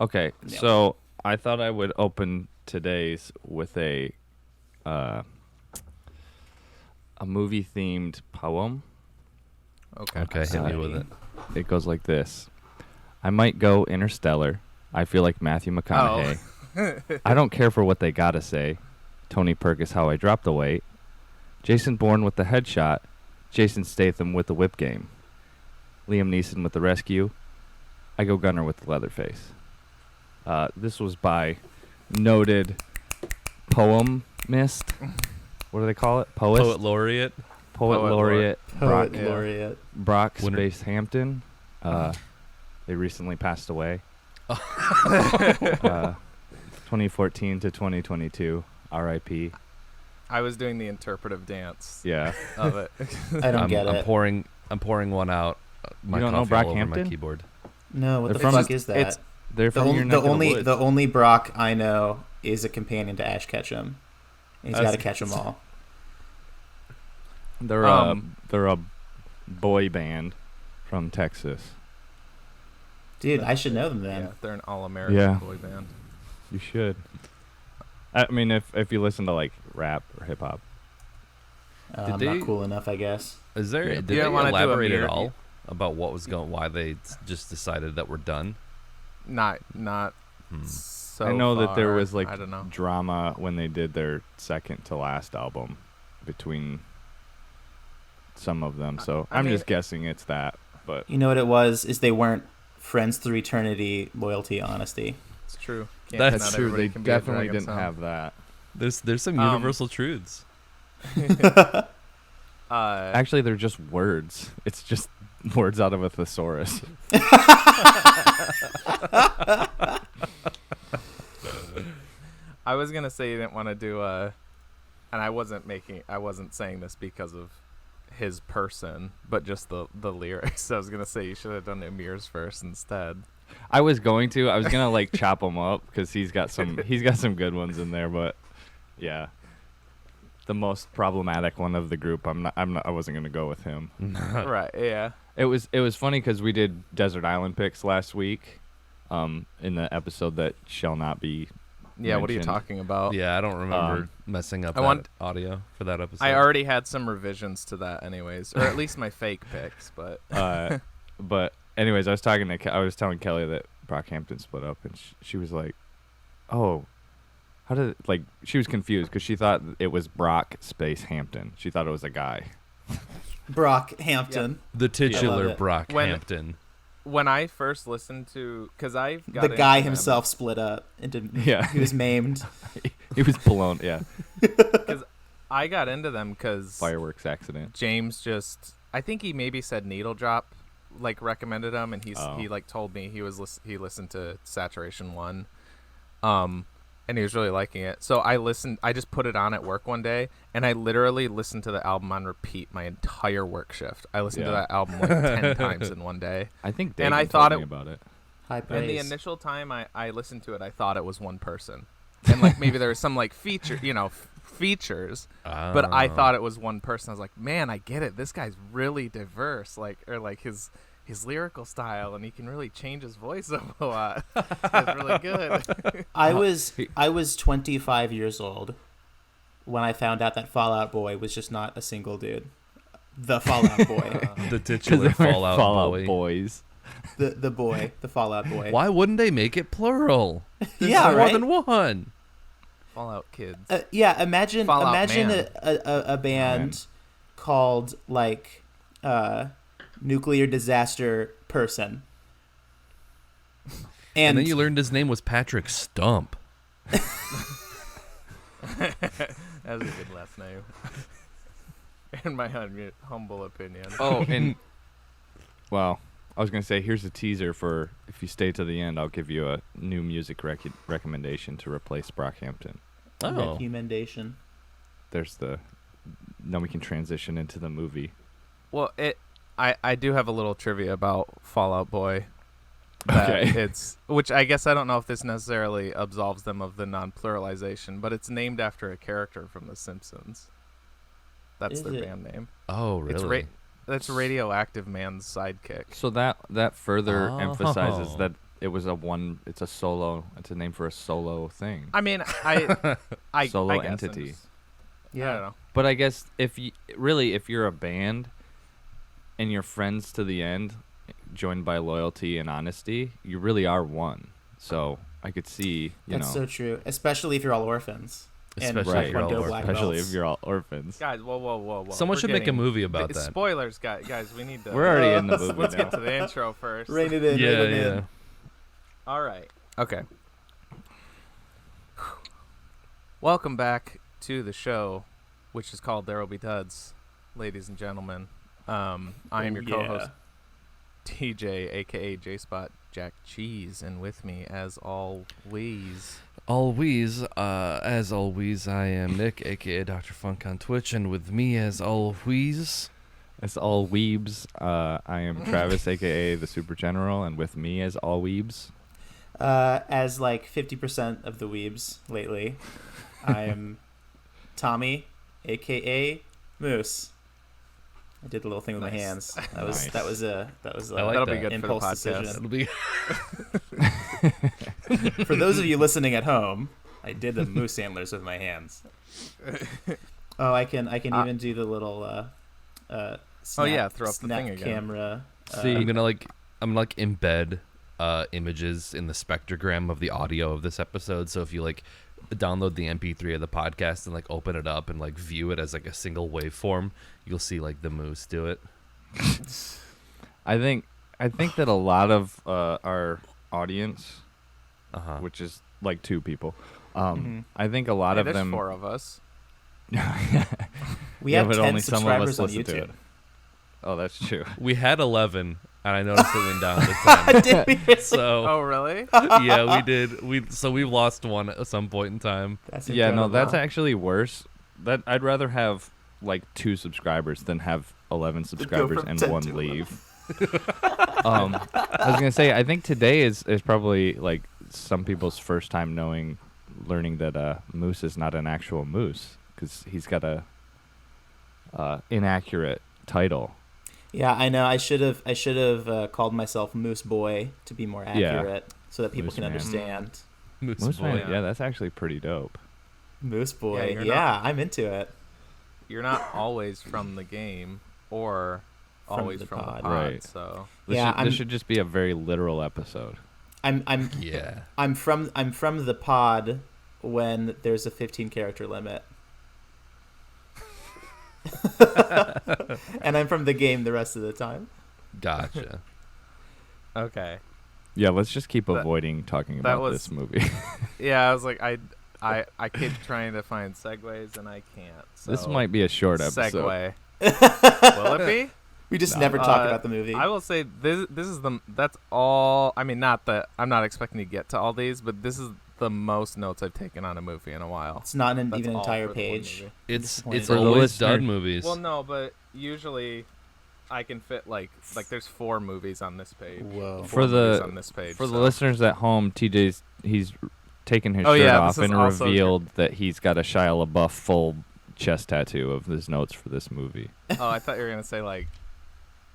Okay, so I thought I would open today's with a movie themed poem. Okay, hit me with it. It goes like this. I might go interstellar. I feel like Matthew McConaughey. I don't care for what they gotta say. Tony Perkis how I dropped the weight. Jason Bourne with the headshot. Jason Statham with the whip game. Liam Neeson with the rescue. I go Gunner with the Leatherface. This was by noted poemist. What do they call it? Poet laureate. Poet laureate. Poet laureate. Brockhampton. They recently passed away. 2014 to 2022. R.I.P. I was doing the interpretive dance. Yeah. Of it. I don't get it. I'm pouring one out. My You don't know coffee all over my Brockhampton? keyboard. No, what They're the from- fuck is that? They're from your neck of the woods. The only Brock I know is a companion to Ash Ketchum. He's got to catch them all. They're a boy band from Texas. Dude, I should know them then. Yeah, they're an all-American boy band. You should. I mean, if you listen to like rap or hip hop. I'm not cool enough, I guess. Is there? Yeah. Did You they don't wanna do a elaborate at mirror- all about what was going? Why they just decided that we're done? Not so I know that there far. was like I don't know. drama when they did their second to last album between some of them. So I I'm mean- just guessing it's that. But You know what it was? Is they weren't friends through eternity, loyalty, honesty. It's true. That's not true. everybody They can be a definitely dragon didn't son. have that. There's some universal truths. Actually, they're just words. It's just words out of a thesaurus. I was gonna say you didn't want to do and I wasn't saying this because of his person, but just the lyrics. I was gonna say you should have done Amir's first instead. I was going to. I was gonna like chop them up because he's got some good ones in there. But yeah, the most problematic one of the group. I wasn't gonna go with him. Right? Yeah. It was funny because we did Desert Island picks last week, in the episode that shall not be. Yeah. What are you mentioned. talking about? Yeah, I don't remember messing up audio for that episode. I already had some revisions to that, anyways, or at least my fake picks. But But anyways, I was telling Kelly that Brockhampton split up, and she was like, "Oh, how did she was confused because she thought it was Brock space Hampton. She thought it was a guy." Brockhampton. the titular it. Brockhampton. when I first listened to, because I've got The guy into them- himself split up into. Yeah. He was maimed. He was blown. Yeah, I got into them because fireworks accident. James I think he maybe said Needle Drop, recommended him, and he told me he listened to Saturation 1, and he was really liking it. So I just put it on at work one day, and I literally listened to the album on repeat my entire work shift. I listened to that album 10 times in one day. I think And Dagan I told thought me about it. High praise. And the initial time I listened to it, I thought it was one person, and maybe there was some features, but I thought it was one person. I was like, man, I get it. This guy's really diverse, his lyrical style, and he can really change his voice a lot. It's really good. I was 25 years old when I found out that Fallout Boy was just not a single dude. The Fallout Boy. The titular Fallout boy. boys. the boy. The Fallout Boy. Why wouldn't they make it plural? There's Yeah, more right? than one. Fallout Kids. Yeah, imagine Fallout Man. a band called Nuclear Disaster Person. And then you learned his name was Patrick Stump. That's a good last name. In my humble opinion. Oh, and well, I was gonna say here's a teaser for if you stay to the end, I'll give you a new music recommendation to replace Brockhampton. Oh, Recommendation. There's then we can transition into the movie. Well, I do have a little trivia about Fallout Boy. Okay. Which I guess I don't know if this necessarily absolves them of the non-pluralization, but it's named after a character from The Simpsons. That's Is their it? band name. oh, really? That's Radioactive Man's sidekick. So that further emphasizes that it was it's a name for a solo thing. I mean, I Solo I guess entity. I'm just- I don't know. But I guess if you're a band and you're friends to the end, joined by loyalty and honesty, you really are one. So I could see, That's so true, especially if you're all orphans. Especially right. if you're all Taekwondo orphans. black especially belts. if you're all orphans. Guys, whoa. Someone We're should make a getting- movie about that. Spoilers, guys. We need to. We're already in the movie Let's now. get to the intro first. Rein it in. Yeah, rein it yeah. in. All right. Okay. Welcome back to the show, which is called There Will Be Duds, ladies and gentlemen. I am your co-host, TJ, aka J Spot Jack Cheese, and with me, as always, As always, I am Nick, aka Dr. Funk on Twitch, and with me, as always, As all weebs, I am Travis, aka the Super General, and with me as all weebs. As like 50% of the weebs lately, I am Tommy, aka Moose. I did the little thing with my Nice. hands. That Nice. was I like that'll be that. good impulse for the podcast. decision. it'll be For those of you listening at home, I did the moose antlers with my hands. Oh, I can even do the little snap, throw up the snap thing again. camera. See, I'm gonna embed images in the spectrogram of the audio of this episode. So if you download the MP3 of the podcast and open it up and view it as a single waveform, you'll see the moose do it. I think that a lot of our audience, which is like 2 people, I think a lot of There's them. 4 of us. We Yeah, have but 10 only some of us subscribers on listen to YouTube. it. Oh, that's true. We had 11, and I noticed it went down to 10. Did we really? So Oh, really? yeah, we did. We've lost one at some point in time. That's Yeah, no, incredible. that's actually worse. That I'd rather have 2 subscribers than have 11 subscribers from and 10 one to 11. leave. I was gonna say, I think today is probably some people's first time learning that moose is not an actual moose because he's got a inaccurate title. Yeah, I know. I should have called myself Moose Boy to be more Yeah. accurate, so that people Moose can Man. understand. Moose boy. Man, yeah, that's actually pretty dope. Moose Boy. you're Yeah, I'm into it. You're not always from the game or From always the from pod. the pod. Right. So This should just be a very literal episode. I'm Yeah. I'm from the pod when there's a 15 character limit. And I'm from the game the rest of the time. Gotcha. okay. Yeah, let's just keep That- avoiding talking that about was- this movie. Yeah, I was like, I keep trying to find segues and I can't. So This might be a short episode. segue. Will it be? We just No. never talk about the movie. I will say this is that's all. I mean, not that I'm not expecting to get to all these, but this is the most notes I've taken on a movie in a while. It's not That's even an all entire for the one page. movie. It's Disappointed. For the always listener- dud movies. Well, no, but usually I can fit like there's 4 movies on this page. Whoa. For 4 movies the- on this page. For the so. listeners at home, he's taken his Oh, shirt yeah, off this is and also revealed that he's got a Shia LaBeouf full chest tattoo of his notes for this movie. Oh, I thought you were gonna say like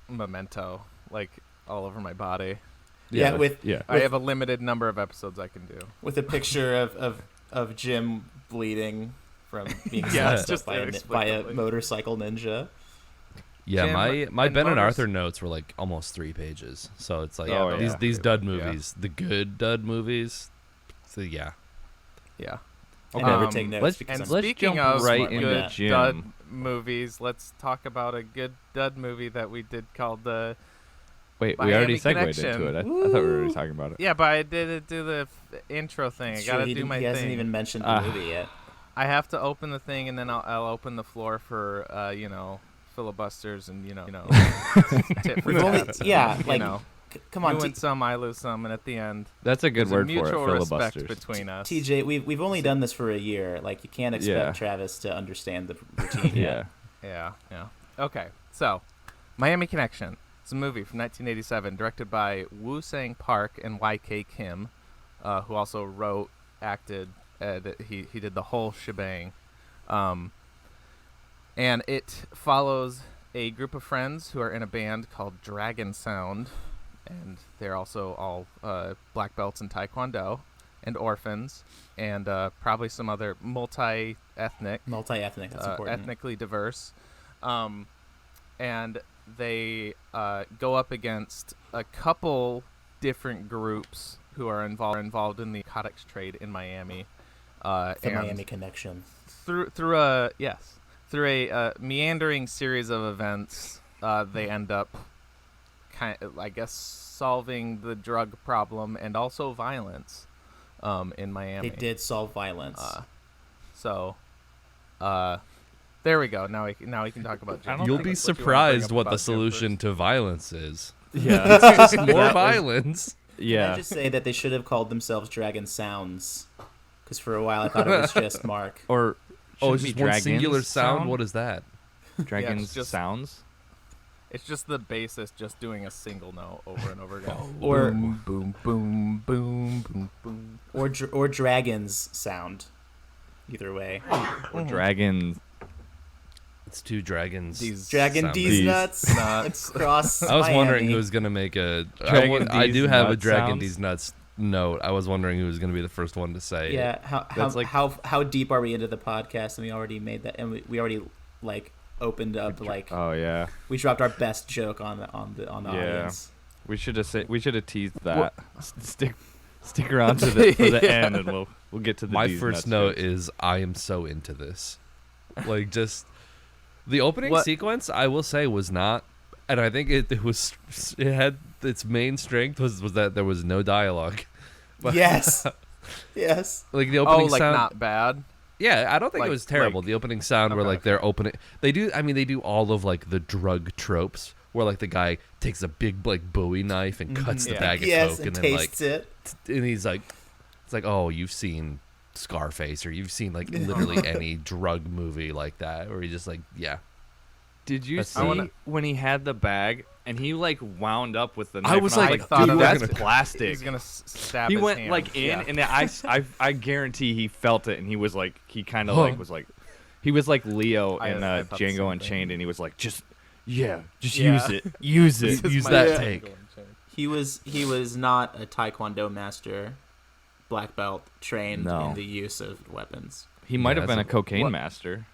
Memento, like all over my body. Yeah, that's- with yeah. I have a limited number of episodes I can do. with a picture of Jim bleeding from being Yeah, sliced just up by a inexplicably. motorcycle ninja. Yeah, Jim my and Ben and Motors- Arthur notes were almost 3 pages. So it's Oh, yeah. these dud Yeah. movies, the good dud movies. So yeah. Yeah. I never Um, take notes let's- because And I'm let's speaking jump of right smart like into good that. Jim. dud movies, let's talk about a good dud movie that we did called Wait, we Miami already segued Connection. into it. I thought we were already talking about it. Yeah, but I didn't do the intro thing. I Sure, gotta he do didn't- my he hasn't thing. even mentioned the Ah. movie yet. I have to open the thing, and then I'll open the floor for filibusters and tit for We've only, tat. yeah, You like know, come you on, win some, I lose some, and at the end, That's a good there's word a for mutual it, respect filibusters. between us. TJ, we've only done this for a year. Like you can't expect Yeah. Travis to understand the routine yet. Yeah. Yeah. Okay, so Miami Connection. It's a movie from 1987, directed by Woo Sang Park and Y.K. Kim, who also wrote, acted, he did the whole shebang. And it follows a group of friends who are in a band called Dragon Sound, and they're also all black belts in taekwondo and orphans, and probably some other multi-ethnic. Multi-ethnic, that's important. Ethnically diverse. And they go up against a couple different groups who are involved in the narcotics trade in Miami. The Miami connection. Through a meandering series of events, they end up solving the drug problem and also violence in Miami. They did solve violence. There we go. Now we can talk about Jim. You'll be surprised what the solution to violence is. Yeah. It's just more violence. Can I just say that they should have called themselves Dragon Sounds? Because for a while I thought it was just Mark. Or it's just one singular sound? What is that? Dragons sounds? It's just the bassist just doing a single note over and over again. Or boom, boom, boom, boom, boom, boom. Or Dragons Sound. Either way. Or Dragons. It's two dragons. Dragon D's nuts. Across I was Miami. wondering who was gonna make a. I do have a Dragon D's nuts note. I was wondering who was gonna be the first one to say. Yeah. How deep are we into the podcast? And we already made that, and we already opened up Oh yeah. We dropped our best joke on the audience. We should have teased that. Stick around for the end, and we'll get to the. My D's first nuts note jokes. is I am so into this. Just the opening sequence, I will say, was not, and I think it had its main strength was that there was no dialogue. But Yes. Yes. the opening sound, not bad. Yeah, I don't think it was terrible. The opening sound where they're opening, they do all of the drug tropes where the guy takes a big Bowie knife and cuts the bag of coke and and then tastes it. and he's it's oh, you've seen Scarface or you've seen literally any drug movie like that, or he just yeah. Did you see when he had the bag and he wound up with the knife? I was and dude, that's gonna, plastic. He's gonna stab. He his went hand. and I guarantee he felt it, and he was he kind of he was like Leo in Django Unchained, and he was just use it, use that take. He was not a taekwondo master, black belt trained in the use of weapons. He might have been a cocaine master.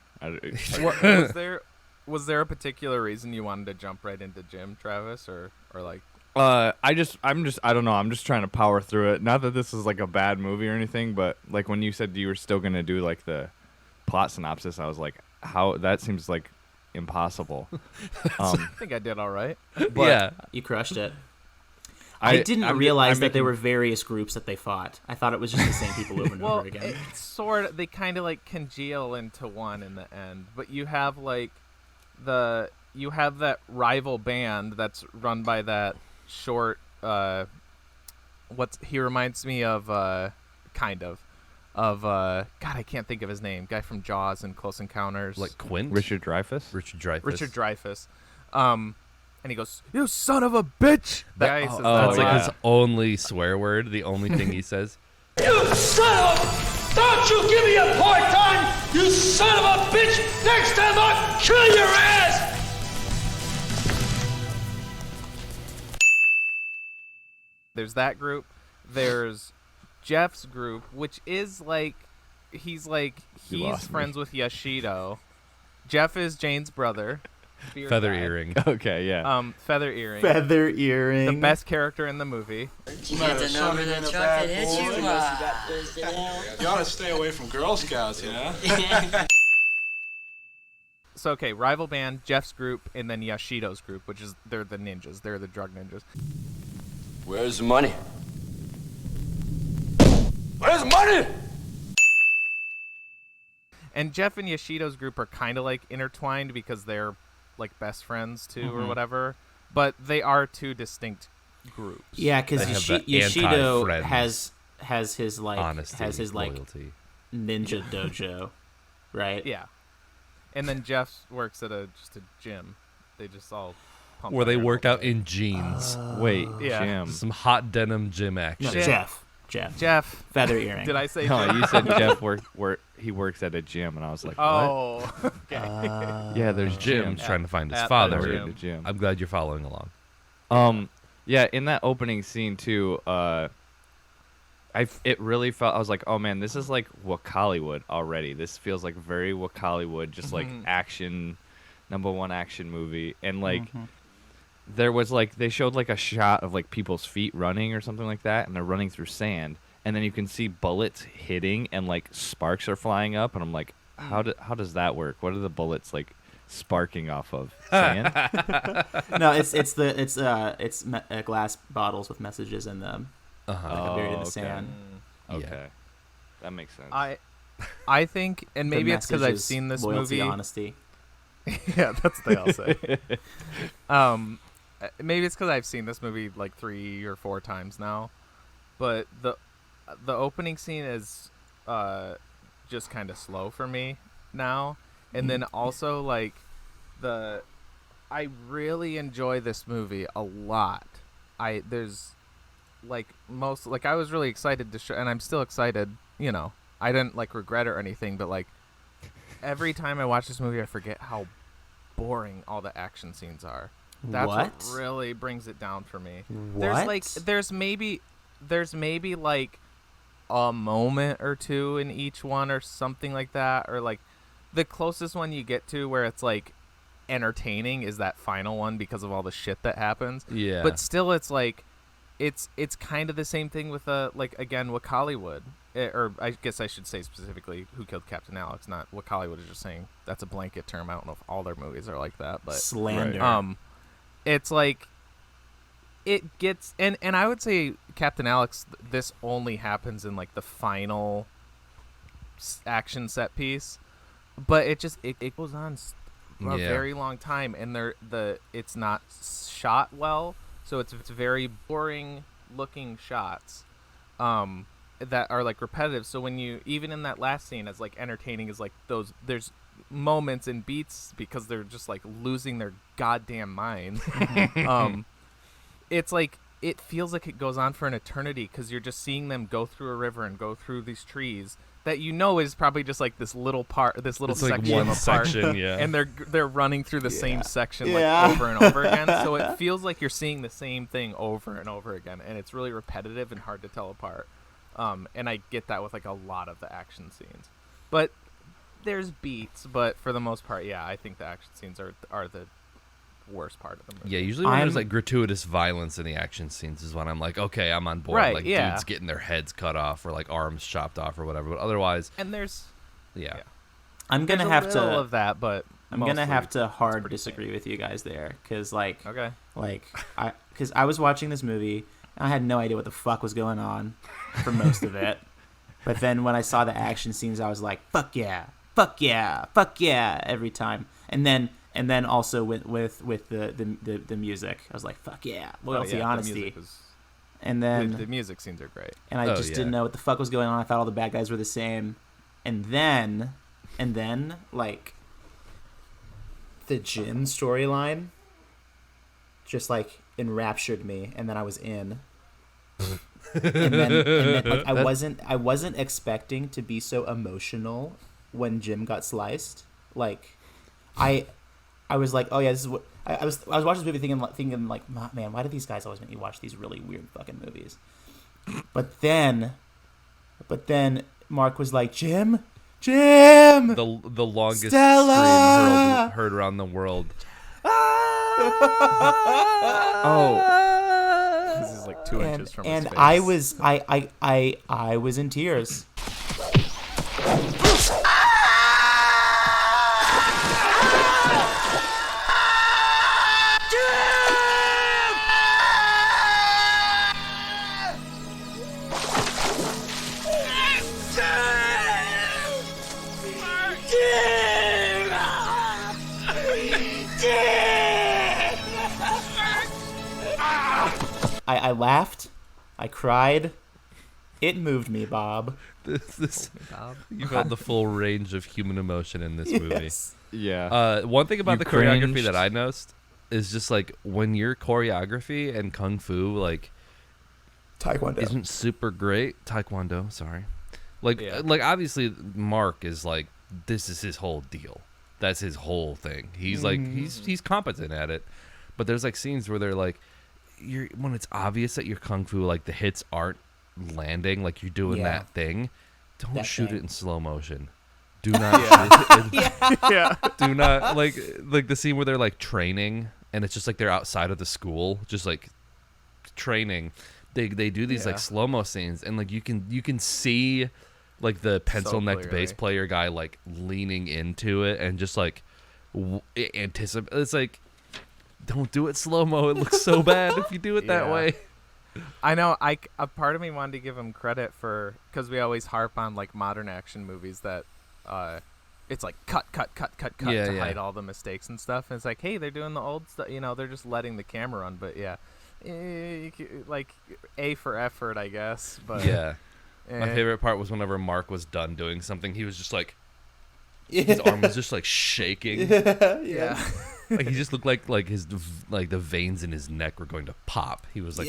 Was there a particular reason you wanted to jump right into Jim, Travis, or I don't know. I'm just trying to power through it. Not that this is a bad movie or anything, but when you said you were still gonna do the plot synopsis, I was how that seems impossible. I think I did all right. But yeah, you crushed it. I didn't realize that there were various groups that they fought. I thought it was just the same people over and over again. They kind of congeal into one in the end, but you have you have that rival band that's run by that short he reminds me of God, I can't think of his name, guy from Jaws and Close Encounters, Quint, Richard Dreyfuss. And he goes, "You son of a bitch!" That's his only swear word, the only thing he says. You son of a... Don't you give me a part-time, you son of a bitch! Next time I'll kill your ass! There's that group. There's Jeff's group, which is he's friends with Yoshido. Jeff is Jane's brother. Feather Earring. Okay, yeah. Feather Earring. Feather Earring. The best character in the movie. You get to know the truck that hits you. You ought to stay away from Girl Scouts, you know? So, okay, rival band, Jeff's group, and then Yoshido's group, which is, they're the ninjas. They're the drug ninjas. Where's the money? Where's the money? And Jeff and Yoshido's group are kind of intertwined because they're best friends too, or whatever. But they are two distinct groups. Yeah, because Yoshido has his honesty, loyalty. Ninja dojo, right? Yeah. And then Jeff works at just a gym. They just all pump where they iron work all out day. in jeans. Wait, Yeah. Jim. Some hot denim gym action. No, Jeff. Feather Earring. Did I say No, Jeff? you said Jeff he works at a gym, and I was like, what? Oh, okay. Yeah, there's Jim's Jim. trying to find his at father. the At the gym. I'm glad you're following along. Yeah, in that opening scene too, it really felt, I was like, oh man, this is like Wakkaliwood already. This feels like very Wakkaliwood, just like action, #1 action movie. And like there was like, they showed like a shot of like people's feet running or something like that, and they're running through sand, and then you can see bullets hitting and like sparks are flying up, and I'm like, how does that work? What are the bullets like sparking off of? Sand? No, it's glass bottles with messages in them. Buried in the sand. Okay, that makes sense. I think, and maybe it's because I've seen this loyalty, movie. Honesty. Yeah, that's what they all say. Maybe it's because I've seen this movie like 3 or 4 times now, but the opening scene is just kind of slow for me now, and then also like I really enjoy this movie a lot. There's like I was really excited to show, and I'm still excited. You know, I didn't like regret it or anything, but like every time I watch this movie, I forget how boring all the action scenes are. That's what really brings it down for me. What? There's maybe like a moment or two in each one or something like that, or like the closest one you get to where it's like entertaining is that final one because of all the shit that happens. Yeah. But still, it's like it's kind of the same thing with like again Wakkaliwood. Or I guess I should say specifically Who Killed Captain Alex, not what Hollywood is just saying. That's a blanket term. I don't know if all their movies are like that, but slander. It's like it gets and I would say Captain Alex. This only happens in like the final action set piece, but it goes on a very long time, and it's not shot well, so it's very boring looking shots. That are like repetitive, so when you even in that last scene as like entertaining as like those, there's moments and beats because they're just like losing their goddamn minds. It's like it feels like it goes on for an eternity because you're just seeing them go through a river and go through these trees that is probably just like this little section one of a section, part, yeah. and they're running through the same section like over and over again. So it feels like you're seeing the same thing over and over again, and it's really repetitive and hard to tell apart. And I get that with like a lot of the action scenes, but there's beats. But for the most part, yeah, I think the action scenes are the worst part of the movie. Yeah, usually when there's like gratuitous violence in the action scenes is when I'm like, okay, I'm on board. Right, like dudes getting their heads cut off or like arms chopped off or whatever. But otherwise, and there's I'm gonna have to of that, but I'm gonna have to hard disagree with you guys there because I was watching this movie. I had no idea what the fuck was going on for most of it. But then when I saw the action scenes, I was like, fuck yeah, fuck yeah, fuck yeah, every time. And then also with the music, I was like, fuck yeah, loyalty, honesty. And then the music scenes are great. And I just didn't know what the fuck was going on. I thought all the bad guys were the same. And then like the Jim storyline just like enraptured me, and then I was in. and then like I wasn't expecting to be so emotional when Jim got sliced. Like I was like, oh yeah, this is what I was watching this movie thinking like, man, why do these guys always make me watch these really weird fucking movies? But then Mark was like, Jim, the longest Stella! scream heard around the world. This is like 2 inches from his and face. I was in tears. I laughed, I cried. It moved me, Bob. You felt the full range of human emotion in this movie. Yeah. One thing about You the choreography cringed. that I noticed is just like when your choreography and kung fu like Taekwondo isn't super great. Taekwondo, sorry. Like obviously Mark is like, this is his whole deal. That's his whole thing. He's like he's competent at it. But there's like scenes where they're like when it's obvious that your kung fu, like the hits aren't landing, like you're doing that thing, don't shoot it in slow motion. Do not shoot it. Do not like the scene where they're like training and it's just like they're outside of the school just like training. They do these like slow-mo scenes and like you can see like the pencil-necked bass player guy like leaning into it and just like anticipate. It's like, don't do it slow-mo. It looks so bad if you do it that way. I know. A part of me wanted to give him credit for, because we always harp on like modern action movies that it's like cut to hide all the mistakes and stuff. And it's like, hey, they're doing the old stuff. You know, they're just letting the camera run. But like A for effort, I guess. But my favorite part was whenever Mark was done doing something, he was just like, his arm was just like shaking. Like he just looked like his like the veins in his neck were going to pop. He was like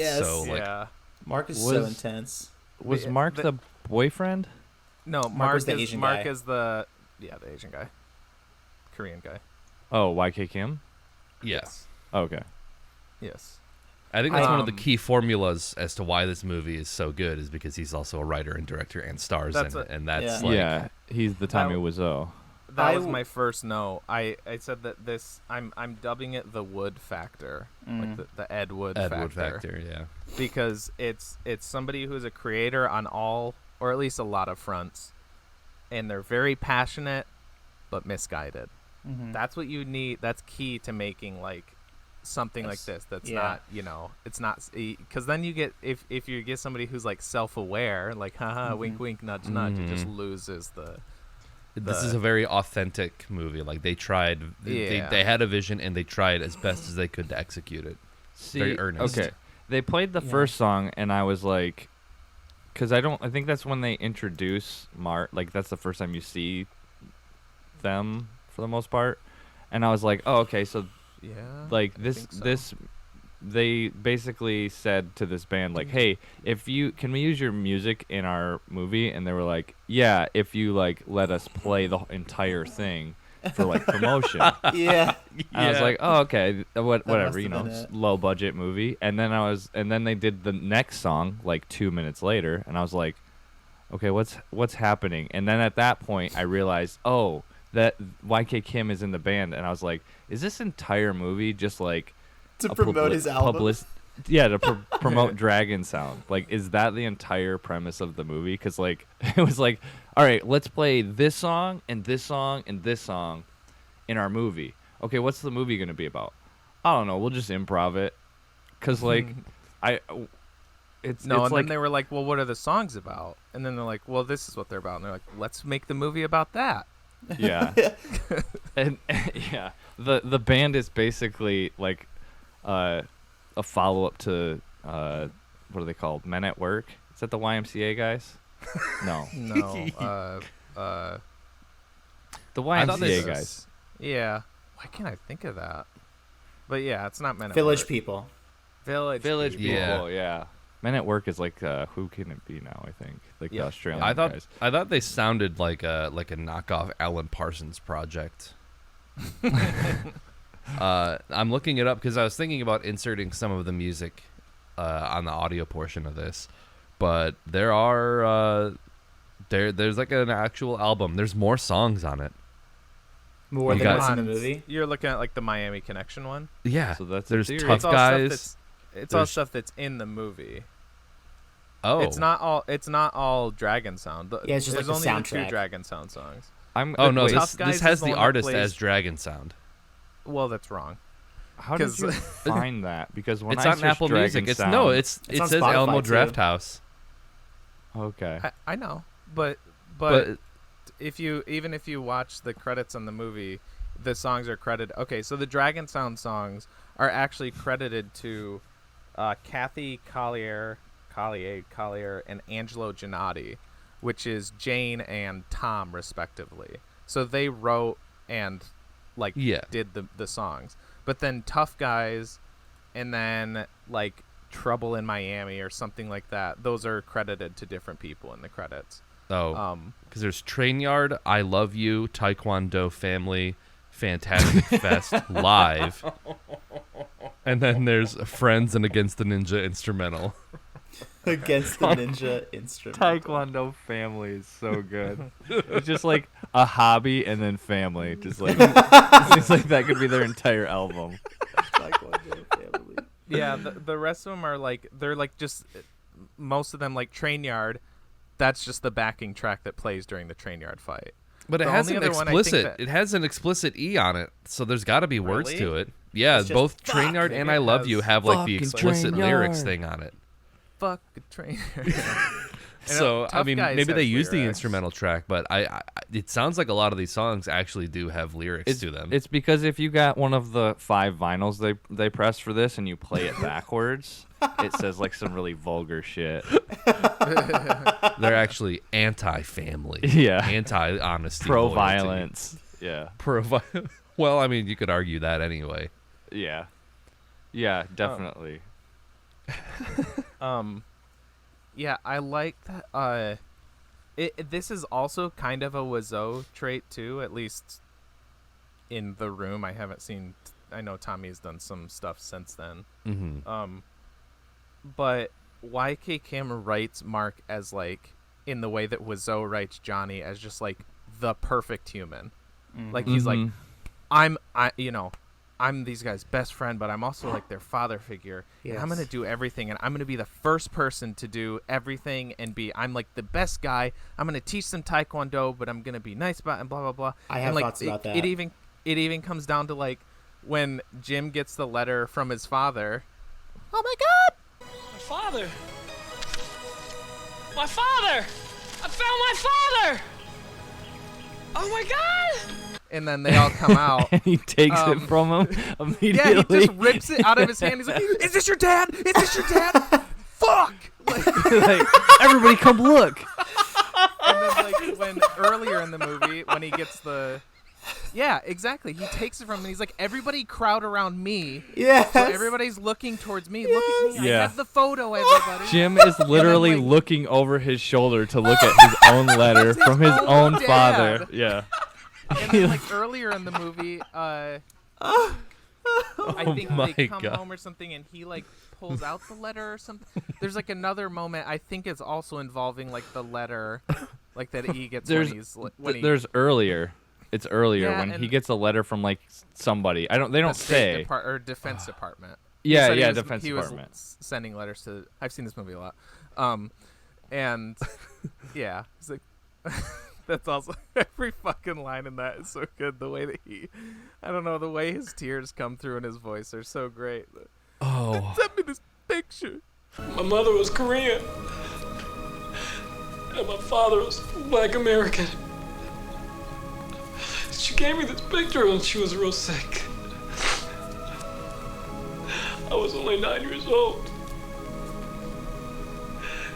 Mark is so intense. Was Mark the boyfriend? No, Mark is the Asian guy. Mark is the Asian guy, Korean guy. Oh, YK Kim. Yes. Okay. Yes. I think that's one of the key formulas as to why this movie is so good is because he's also a writer and director and stars in it, and that's he's the Tommy Wiseau. That was my first note. I said that this I'm dubbing it the Wood factor, like the Ed Wood factor. Yeah. Because it's somebody who's a creator on all, or at least a lot of fronts, and they're very passionate but misguided. That's what you need. That's key to making like something like this. That's not, it's not, because then you get if you get somebody who's like self-aware, like haha, wink wink, nudge nudge, it just loses the. This is a very authentic movie. Like they tried, they had a vision and they tried as best as they could to execute it. Very earnest. Okay, they played the first song and I was like, because I think that's when they introduce Mark. Like that's the first time you see them for the most part, and I was like, oh, okay, so like this. They basically said to this band, like, hey, can we use your music in our movie? And they were like, yeah, if you like let us play the entire thing for like promotion. I was like, oh, okay, whatever, low budget movie. And then they did the next song like 2 minutes later, and I was like, okay, what's happening? And then at that point, I realized, oh, that YK Kim is in the band, and I was like, is this entire movie just like to promote his album? To promote Dragon Sound. Like, is that the entire premise of the movie? Because like it was like, all right, let's play this song and this song and this song in our movie. Okay, what's the movie going to be about? I don't know. We'll just improv it. Because like and then they were like, well, what are the songs about? And then they're like, well, this is what they're about. And they're like, let's make the movie about that. Yeah. and the band is basically like a follow-up to what are they called? Men at Work? Is that the YMCA guys? No. The YMCA guys. Yeah. Why can't I think of that? But yeah, it's not Men at Village Work. People. Village People, yeah. Men at Work is like who can it be now? I think like the Australian guys. I thought they sounded like a knockoff Alan Parsons project. I'm looking it up because I was thinking about inserting some of the music on the audio portion of this, but there are there's like an actual album. There's more songs on it. More than what's in the movie. You're looking at like the Miami Connection one. Yeah, so there's Tough Guys. It's all stuff that's in the movie. Oh, it's not all Dragon Sound. Yeah, it's just there's like the only soundtrack. 2 Dragon Sound songs. This has the artist as Dragon Sound. Well, that's wrong. How did you find that? Because when it's I on Apple Dragon Music, Sound, it says Spotify Alamo too. Drafthouse. Okay. I know, but if you watch the credits on the movie, the songs are credited. Okay, so the Dragon Sound songs are actually credited to Kathy Collier, and Angelo Gennati, which is Jane and Tom respectively. So they wrote and did the songs. But then Tough Guys and then like Trouble in Miami or something like that, those are credited to different people in the credits. Oh, because there's Train Yard, I Love You, Taekwondo Family, Fantastic Fest, Live. And then there's Friends and Against the Ninja instrumental. Against the Ninja instrument. Taekwondo family is so good. It's just like a hobby and then family. Just like it seems like that could be their entire album. Taekwondo family. Yeah, the rest of them are like they're like just most of them like Train Yard. That's just the backing track that plays during the Train Yard fight. But it The has only an other one I think explicit. that- It has an explicit E on it, so there's got to be words Really? to it. Yeah, It's just both fuck. Train Yard and Maybe I it Love has You have like the fucking explicit Train lyrics Yard. thing on it. Fuck a Train. So I Tough mean, Guys maybe they has use the lyrics. instrumental track, but I it sounds like a lot of these songs actually do have lyrics to them. It's because if you got one of the 5 vinyls they pressed for this and you play it backwards, it says like some really vulgar shit. They're actually anti-family, Yeah. anti-honesty, Pro-violence. Yeah. Well, I mean, you could argue that anyway. Yeah. Yeah, definitely. Yeah, I like that. This is also kind of a Wiseau trait too, at least in The Room. I haven't seen. I know Tommy's done some stuff since then. Mm-hmm. But YK Kim writes Mark as like in the way that Wiseau writes Johnny as just like the perfect human. Like he's like, I'm these guys' best friend, but I'm also like their father figure. Yes. And I'm gonna do everything, and I'm gonna be the first person to do everything, and I'm like the best guy. I'm gonna teach them Taekwondo, but I'm gonna be nice about it, and blah blah blah. I have and, like, thoughts about that. It even comes down to like when Jim gets the letter from his father. Oh my God! My father! My father! I found my father! Oh my God! And then they all come out. And he takes it from him Yeah, immediately. he just rips it out of his hand. He's like, "Is this your dad? Is this your dad? Fuck!" Like, Like, everybody come look. and then like when earlier in the movie when he gets the, yeah, exactly. He takes it from him and he's like, "Everybody crowd around me." Yes. So everybody's looking towards me. Look at me. Yeah. I have the photo, everybody. Jim is literally like- looking over his shoulder to look at his own letter from his own own dad. father. Yeah. And then like earlier in the movie, I think my they come God. home or something, and he like pulls out the letter or something. There's like another moment. I think it's also involving like the letter, like that he gets There's when he's when he, there's earlier. It's earlier Yeah, when he and- gets a letter from like somebody. They don't the say. State or Defense Department. Yeah, He said yeah, he was, Defense he Department. was sending letters to. I've seen this movie a lot, and yeah, it's like that's also every fucking line in that is so good. The way that I don't know, the way his tears come through in his voice are so great. Oh, Send me this picture. My mother was Korean. And my father was Black American. She gave me this picture when she was real sick. I was only 9 years old.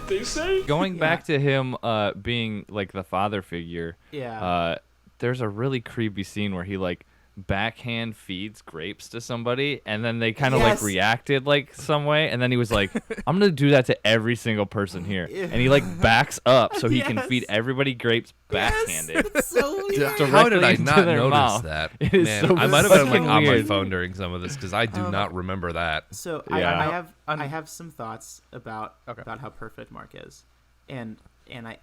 They say Going back to him being like the father figure. Yeah. There's a really creepy scene where he like backhand feeds grapes to somebody, and then they kind of Yes. like reacted like some way, and then he was like, "I'm gonna do that to every single person here," and he like backs up so he can Yes. feed everybody grapes backhanded. It's so weird. how did I into not their notice mouth. that? It is Man, so I might have been like fucking on my weird. phone during some of this because I do not remember that. So Yeah. I have some thoughts about Okay. about how perfect Mark is, and I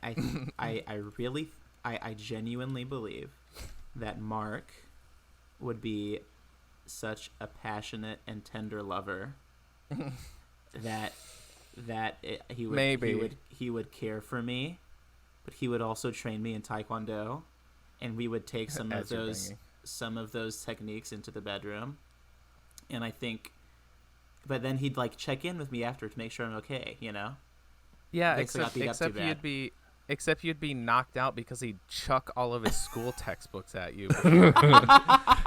genuinely believe that Mark would be such a passionate and tender lover that he would Maybe. he would care for me, but he would also train me in Taekwondo, and we would take As you're banging. some of those techniques into the bedroom, and I think. But then he'd like check in with me after to make sure I'm okay, you know? Yeah, Thanks, I got except beat up too except you'd be knocked out because he'd chuck all of his school textbooks at you.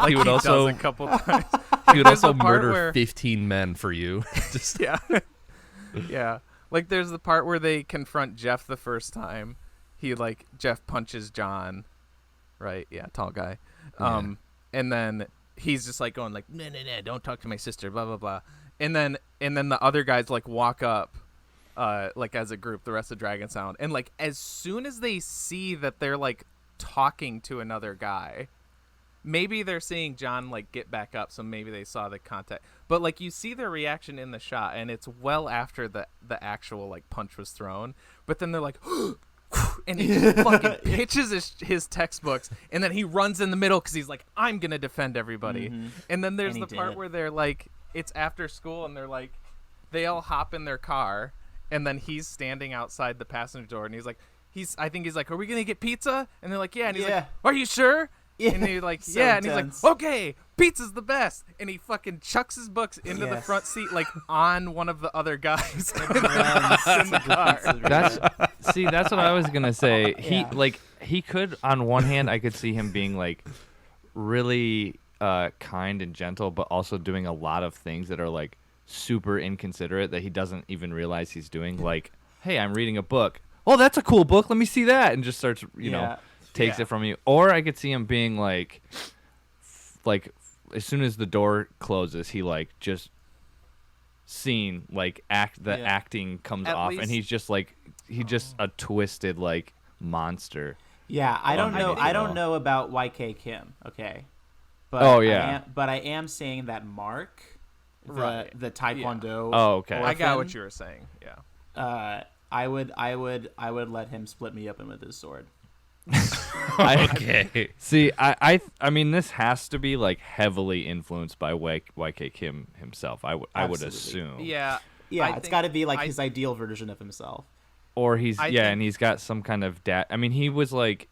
He would does also a couple times. he would There's also a part murder where- 15 men for you. Just Yeah. Yeah. Like there's the part where they confront Jeff the first time. Jeff punches John. Right? Yeah, tall guy. And then he's just like going like, no, don't talk to my sister, blah blah blah. And then the other guys like walk up like as a group, the rest of Dragon Sound. And like as soon as they see that they're like talking to another guy, maybe they're seeing John like get back up, so maybe they saw the contact. But like you see their reaction in the shot, and it's well after the actual like punch was thrown. But then they're like, and he fucking pitches his textbooks, and then he runs in the middle because he's like, I'm gonna defend everybody. And then there's the part where they're like, it's after school, and they're like, they all hop in their car, and then he's standing outside the passenger door, and he's like, I think he's like, are we gonna get pizza? And they're like, yeah. And he's like, are you sure? Yeah. And he's like, so and he's like, okay, pizza's the best. And he fucking chucks his books into the front seat, like on one of the other guys in the car. That's what I was gonna say. He could, on one hand, I could see him being like really kind and gentle, but also doing a lot of things that are like super inconsiderate that he doesn't even realize he's doing. Like, hey, I'm reading a book. Oh, that's a cool book. Let me see that, and just starts, takes it from you. Or I could see him being like as soon as the door closes, he like just acting comes off, and he's just like a twisted like monster. Yeah, I don't know about YK Kim, okay? But I am saying that Mark, the taekwondo. Oh, okay. I got what you were saying. Yeah. I would let him split me open with his sword. Okay. See, I mean, this has to be like heavily influenced by YK Kim himself. I would assume. Yeah. Yeah, it's got to be like his ideal version of himself. Or and he's got some kind of I mean, he was like,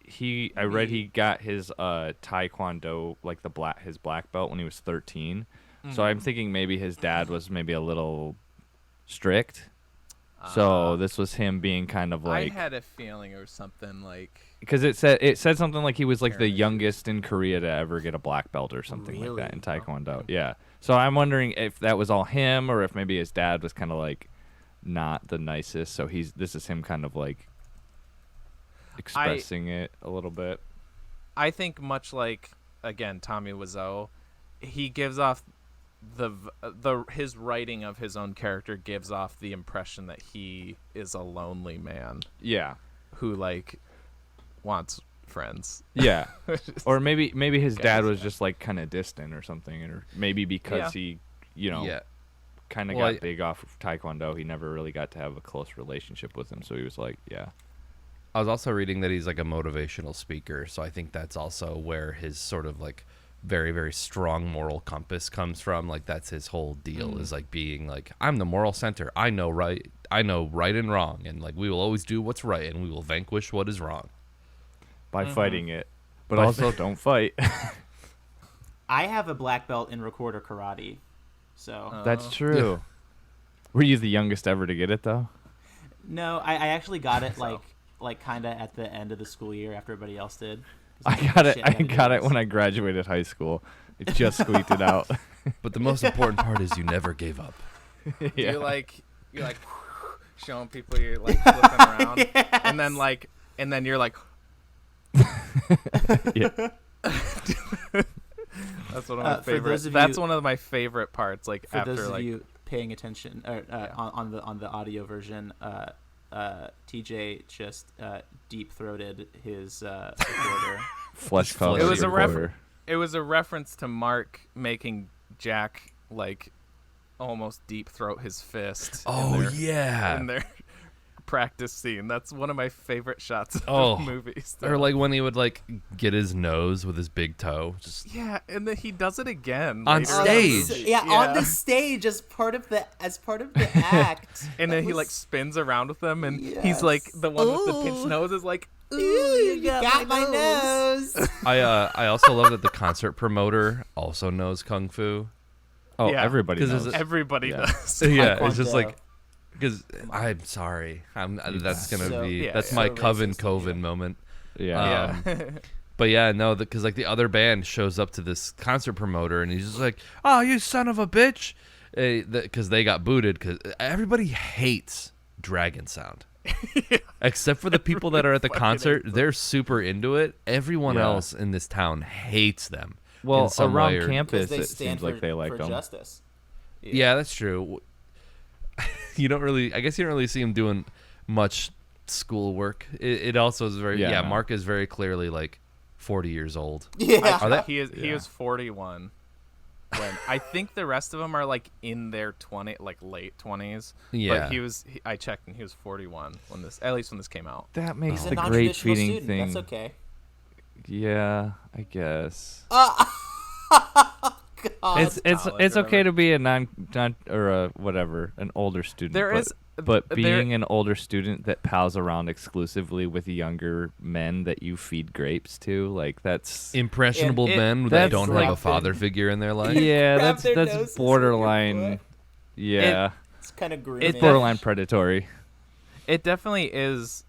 I read he got his taekwondo, like his black belt when he was 13. So I'm thinking maybe his dad was maybe a little strict. So this was him being kind of like. I had a feeling it was something like. Because it said something like he was like the youngest in Korea to ever get a black belt or something like that in taekwondo. Yeah. So I'm wondering if that was all him, or if maybe his dad was kind of like not the nicest. So this is him kind of like expressing it a little bit. I think much like, again, Tommy Wiseau, he gives off his writing of his own character gives off the impression that he is a lonely man. Yeah. Who like wants friends. Yeah. Or maybe his dad was just like kind of distant or something, or maybe because he, kind of got big off of taekwondo, he never really got to have a close relationship with him. So he was like, yeah. I was also reading that he's like a motivational speaker, so I think that's also where his sort of like very, very strong moral compass comes from. Like that's his whole deal, is like being like, I'm the moral center. I know right and wrong, and like we will always do what's right, and we will vanquish what is wrong by fighting it. But also don't fight. I have a black belt in recorder karate, so that's true. Were you the youngest ever to get it though? No, I actually got it like kind of at the end of the school year after everybody else did. I got it when I graduated high school. I just squeaked it out. But the most important part is you never gave up. Yeah. You're like showing people you're like flipping around, Yes. and then you're like. Yeah. That's one of my favorite. One of my favorite parts. Like for after those of like you paying attention on the audio version, TJ just deep throated his recorder. Flesh color. It was a reference to Mark making Jack like almost deep throat his fist. Oh in their practice scene. That's one of my favorite shots of the movies. Or like when he would like get his nose with his big toe. And then he does it again on stage. On the stage as part of the act. And then he like spins around with them, and he's like the one with the pinched nose is like, ooh, you got my nose. I also love that the concert promoter also knows kung fu. Oh, everybody knows. Everybody does. Yeah, it's just like, because I'm sorry, that's gonna be my Coven moment. Yeah. But yeah, no, because like the other band shows up to this concert promoter, and he's just like, "Oh, you son of a bitch," because they got booted. Because everybody hates Dragon Sound, except for the people that are at the concert. They're super into it. Everyone else in this town hates them. Well, around campus, it seems like they like them. Justice. Yeah, that's true. I guess you don't really see him doing much schoolwork. It also is very, Mark is very clearly like 40 years old. Yeah. Are they? He is 41. When I think the rest of them are like in their late 20s. Yeah. But I checked and he was 41 when this came out. That makes He's a the great non-traditional cheating student. thing. That's okay. Yeah, I guess. God. It's okay to be a an older student. But being an older student that pals around exclusively with younger men that you feed grapes to, like that's Impressionable men that that's don't like- have a father figure in their life. yeah, Grab their that's noses borderline. in your foot. Yeah, It's kind of grooming. it's borderline predatory. It definitely is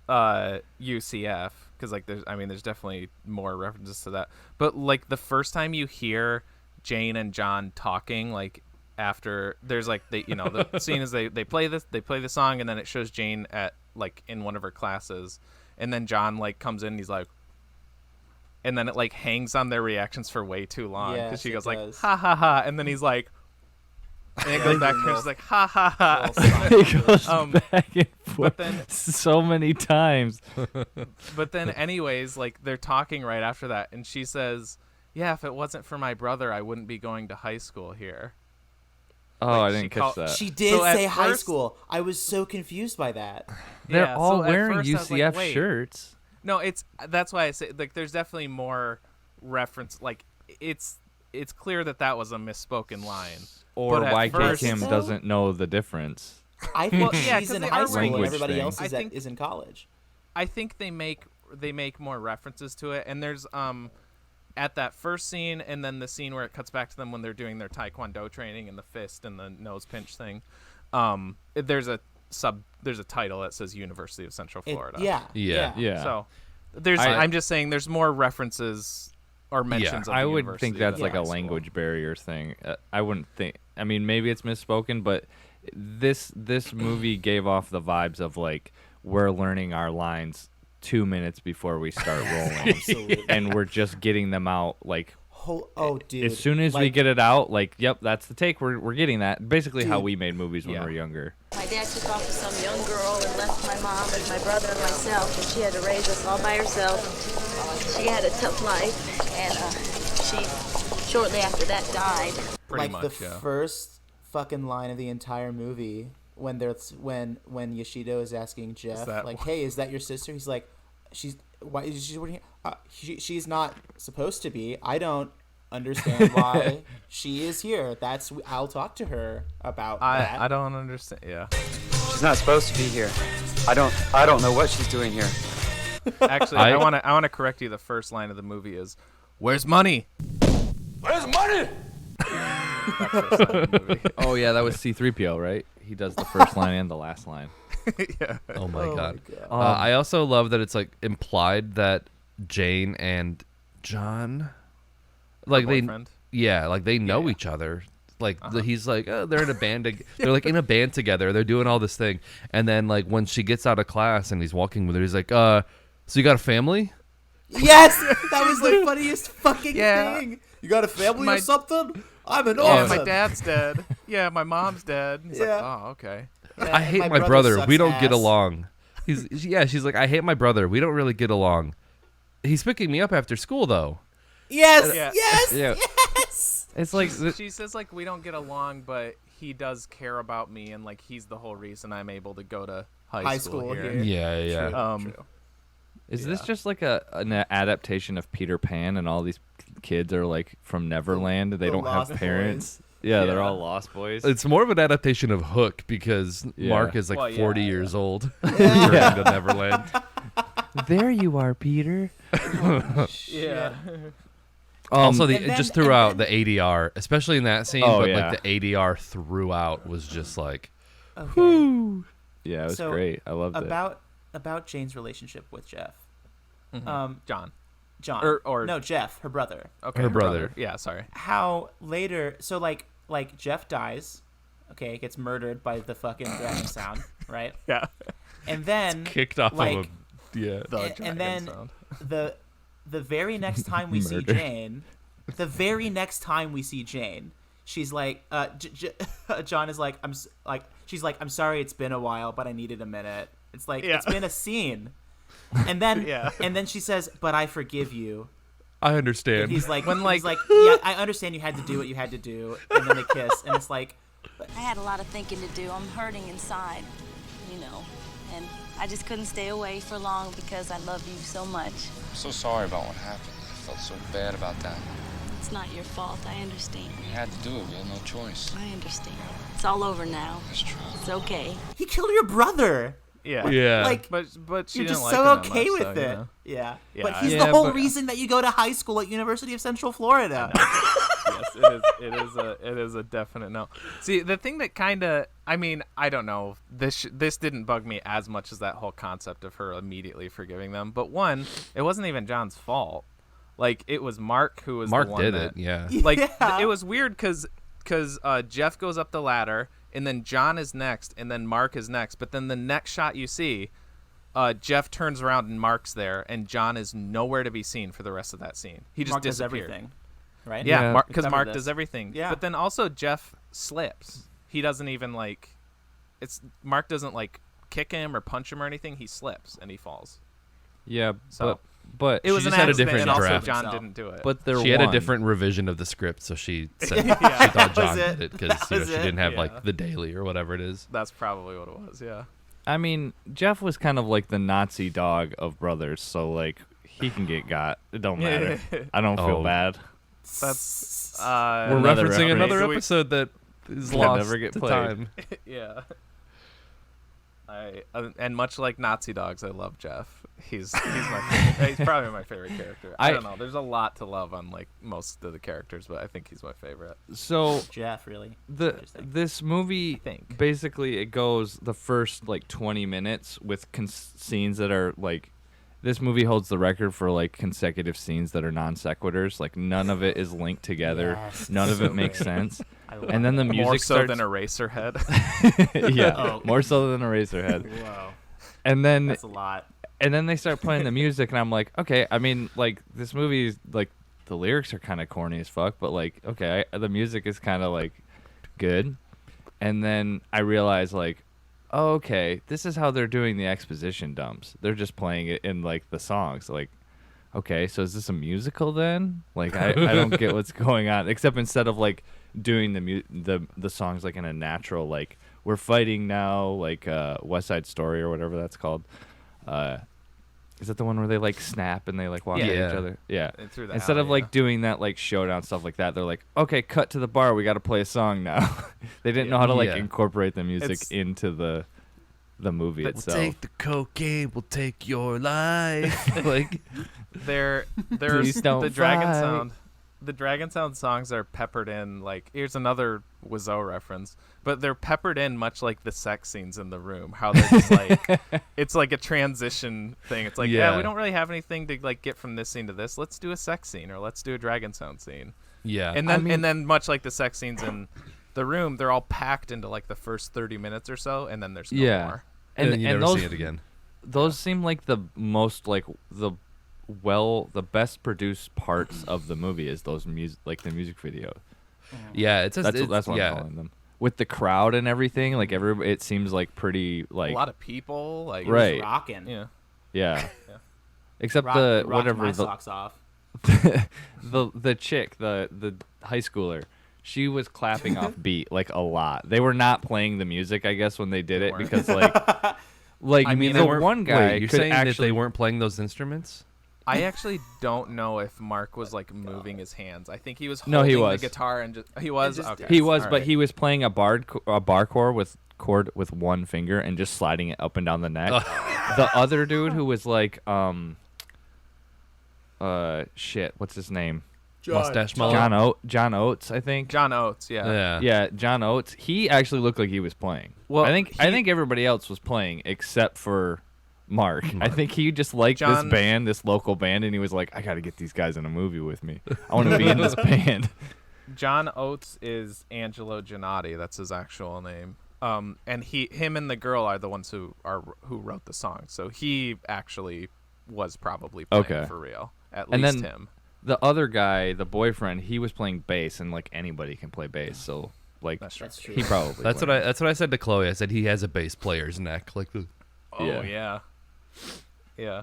UCF because like there's definitely more references to that. But like the first time you hear Jane and John talking, like after there's like the scene is they play the song and then it shows Jane at like in one of her classes and then John like comes in and he's like, and then it like hangs on their reactions for way too long because Yes, she it goes like does. ha ha ha and then he's like. And it goes back to her. She's like, ha ha ha. It goes back and But forth then, so many times. anyways, like they're talking right after that, and she says, "Yeah, if it wasn't for my brother, I wouldn't be going to high school here." Oh, Like, I she didn't catch called- that. She did So at say high first- school. I was so confused by that. They're Yeah, all so at wearing first I was like, UCF wait. shirts. No, that's why I say like there's definitely more reference. Like it's clear that was a misspoken line. Or But at why first- Kim doesn't know the difference. I thought Yeah, she's 'cause in they high are school and language everybody things. else I think- is in college. I think they make more references to it, and there's at that first scene, and then the scene where it cuts back to them when they're doing their taekwondo training and the fist and the nose pinch thing. There's a title that says University of Central Florida. Yeah. So I- I'm just saying there's more references or mentions. Of I the would university think that's than like a high school. language barrier thing. I wouldn't think. I mean, maybe it's misspoken, but this movie gave off the vibes of like we're learning our lines 2 minutes before we start rolling, Absolutely. and we're just getting them out like Oh, dude. as soon as we like, get it out. Like, yep, that's the take. We're getting that. Basically, how Dude. we made movies when Yeah. we were younger. My dad took off with some young girl and left my mom and my brother and myself, and she had to raise us all by herself. She had a tough life, and she shortly after that died. Pretty like much, the yeah. first fucking line of the entire movie when Yoshido is asking Jeff that like, "Hey, is that your sister?" He's like, "Why is she working here? She's not supposed to be. I don't understand why she is here. I'll talk to her about that." I don't understand. Yeah. She's not supposed to be here. I don't know what she's doing here. Actually, I want to correct you. The first line of the movie is, "Where's money?" Where's money? That first line of the movie. Oh yeah, that was C-3PO, right? He does the first line and the last line. Yeah. Oh my god. God. I also love that it's like implied that Jane and John, like they, Boyfriend. like they know Yeah. each other. Like he's like, oh, they're in a band. They're like in a band together. They're doing all this thing, and then like when she gets out of class and he's walking with her, he's like, so you got a family? Yes, that was the funniest fucking Yeah. thing. You got a family My- or something? I'm an Yeah, orphan. my dad's dead. Yeah, my mom's dead. He's Yeah. like, oh, okay. I hate my brother. sucks We don't ass. get along. She's like, I hate my brother. We don't really get along. He's picking me up after school though. Yes, Yeah. yes, Yeah. yes. It's like She says like we don't get along, but he does care about me, and like he's the whole reason I'm able to go to high school here. Yeah. Um, is this just like an adaptation of Peter Pan and all these kids are like from Neverland? They the don't have Lost parents. Yeah, they're Yeah. all lost boys. It's more of an adaptation of Hook because Yeah. Mark is like Well, yeah, 40 yeah. years old. Returning to Neverland. There you are, Peter. yeah. Also, And then- just and throughout then- the ADR, especially in that scene, Oh, but yeah. like the ADR throughout was just like, Okay. Yeah, it was So, great. I loved it. About Jane's relationship with Jeff. John. John. Or- no, Jeff, her brother. Okay. Her brother. Yeah. Sorry. How later? So like Jeff dies. Okay, gets murdered by the fucking dragon sound, right? Yeah. And then kicked off like, of a yeah. and then the very next time we see Murder. Jane, she's like, John is like, she's like, I'm sorry, it's been a while, but I needed a minute. It's like Yeah. it's been a scene. And then Yeah. and then she says, "But I forgive you." I understand. And he's like, "Yeah, I understand you had to do what you had to do." And then they kiss, and it's like, I had a lot of thinking to do. I'm hurting inside, you know, and I just couldn't stay away for long because I love you so much. I'm so sorry about what happened. I felt so bad about that. It's not your fault. I understand. You had to do it. You had no choice. I understand. It's all over now. That's true. It's okay. he killed your brother. Yeah. Yeah. Like, But she you're didn't just like so him that okay much, with so, it. you know? Yeah. Yeah, But he's yeah, the whole but- reason that you go to high school at University of Central Florida. Yes, it is a definite no. See, the thing that kind of, I mean, I don't know, this didn't bug me as much as that whole concept of her immediately forgiving them. But one, it wasn't even John's fault. Like, it was Mark who was Mark the one did that, it. Yeah. Like, Yeah. it was weird because Jeff goes up the ladder, and then John is next, and then Mark is next. But then the next shot you see, Jeff turns around and Mark's there, and John is nowhere to be seen for the rest of that scene. He just Mark does disappeared. everything, right? Yeah, Yeah. because Remember Mark this. does everything. Yeah. But then also Jeff slips. He doesn't even like. Mark doesn't like kick him or punch him or anything. He slips and he falls. Yeah, So but it was just an had a accident, different and draft. also John didn't do it. but there She had a won. different revision of the script, so she said Yeah, she that thought was John it. did it because That she was it. didn't have Yeah. like the daily or whatever it is. That's probably what it was. Yeah. I mean, Jeff was kind of like the Nazi dog of brothers, so like he can get got. It don't matter. I don't feel Oh. bad. That's We're Another referencing reference. another Do we- episode that is Can lost never get to played. time. yeah. And much like Nazi dogs, I love Jeff. He's my favorite. He's probably my favorite character. I don't know. There's a lot to love on like most of the characters, but I think he's my favorite. So Jeff, really. this movie think. basically it goes the first like 20 minutes with scenes that are like this movie holds the record for like consecutive scenes that are non sequiturs. Like none of it is linked together. Yes. None of it makes sense. And then the music More so starts. than Eraserhead. Yeah, Oh. more so than Eraserhead. Wow. And then That's a lot. and then they start playing the music, and I'm like, okay. I mean, like this movie is like the lyrics are kind of corny as fuck, but like, okay, the music is kind of like good. And then I realize like, oh, okay, this is how they're doing the exposition dumps. They're just playing it in like the songs. Like, okay, so is this a musical then? Like, I don't get what's going on. Except instead of like doing the songs like in a natural like we're fighting now like West Side Story or whatever that's called. Is that the one where they like snap and they like walk at Yeah. each other? Yeah. And through the Instead alley, of like yeah. doing that like showdown stuff like that, they're like, okay, cut to the bar. We got to play a song now. They didn't know how to like Yeah. incorporate the music It's- into the movie But itself. the cocaine, we'll take your life. Like, Please There's don't the dragon fight. sound. The dragon sound songs are peppered in like here's another Wiseau reference, but they're peppered in much like the sex scenes in The Room. How they're just like it's like a transition thing. It's like yeah, Yeah. we don't really have anything to like get from this scene to this. Let's do a sex scene or let's do a dragon sound scene. yeah. And then much like the sex scenes in The Room, they're all packed into like the first 30 minutes or so, and then there's no Yeah. more. and then you never those see it again. those seem like the most like the best produced parts of the movie is those like the music video. Yeah, it's just, That's what yeah. I'm calling them. With the crowd and everything, like it seems like pretty like A lot of people like Right. Rocking. Yeah. yeah. Yeah. Except Rock, the rocked whatever my the socks off. the chick, the high schooler, she was clapping off beat like a lot. They were not playing the music, I guess, when they did it weren't. because like I mean, the they weren't- one guy Wait, you're could saying that actually they weren't playing those instruments? I actually don't know if Mark was like moving his hands. I think he was No, holding he was. the guitar and just he was okay. he was, all but right. he was playing a bar chord with one finger and just sliding it up and down the neck. The other dude who was like shit, what's his name? Mustache mullet? John Oates, I think. John Oates, yeah. Yeah. Yeah, John Oates. He actually looked like he was playing. Well, I think everybody else was playing except for Mark. I think he just liked John- this band, this local band, and he was like, I got to get these guys in a movie with me. I want to be in this band. John Oates is Angelo Giannotti. That's his actual name. And him and the girl are the ones who wrote the song. So he actually was probably playing Okay. for real. At And least then- him. The other guy, the boyfriend, he was playing bass, and like anybody can play bass. So like That's true. That's true. he probably. That's what I said to Chloe. I said he has a bass player's neck. Like the Oh yeah. Yeah.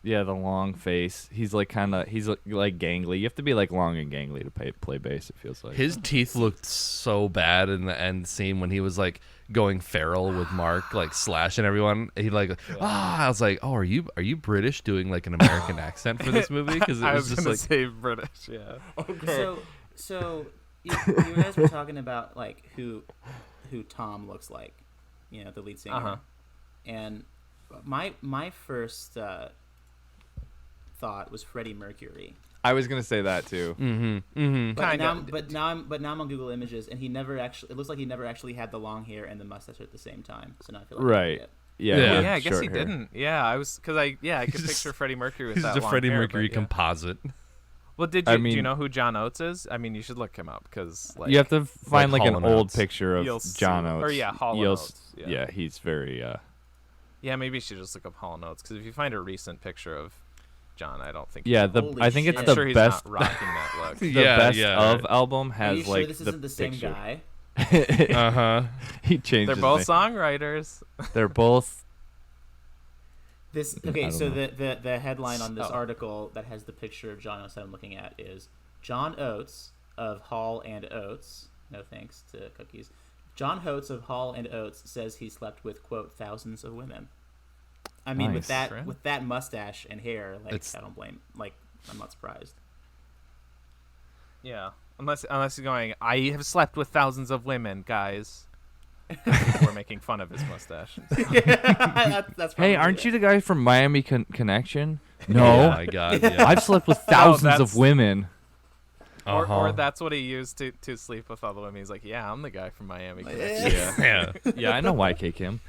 Yeah, the long face. He's like like gangly. You have to be like long and gangly to play bass. It feels like His teeth looked so bad in the end scene when he was like going feral with Mark, like slashing everyone. He I was like, oh, are you British doing like an American accent for this movie? Because it I was was just gonna like say British. Yeah. So you guys were talking about like who Tom looks like, the lead singer, and my first thought was Freddie Mercury. I was gonna say that too. But now I'm on Google Images, and it looks like he never actually had the long hair and the mustache at the same time. So now I feel like right. Yeah, I guess he didn't. Yeah, I could picture Freddie Mercury with that long hair. He's a Freddie Mercury composite. Well, do you know who John Oates is? I mean, you should look him up because you have to find like an Hall & old Oates. picture of John Oates. Or Hall & Oates. Yeah, he's very. Yeah, maybe you should just look up Hall & Oates because if you find a recent picture of John, I don't think. Yeah, I think it's the sure best. He's not rocking that look. The best of album has Are you like sure this isn't the same picture. guy? He changed. They're both songwriters. They're both. So the headline on this article that has the picture of John Oates that I'm looking at is John Oates of Hall & Oates. No thanks to cookies. John Oates of Hall & Oates says he slept with quote thousands of women. I mean, nice. with that mustache and hair, like I don't blame. Like I'm not surprised. Yeah, unless he's going, I have slept with thousands of women, guys. We're making fun of his mustache. That's hey, aren't you the guy from Miami Connection? No, oh my God, yeah. I've slept with thousands of women. Or that's what he used to sleep with all the women. He's like, yeah, I'm the guy from Miami Connection. Yeah, I know YK Kim.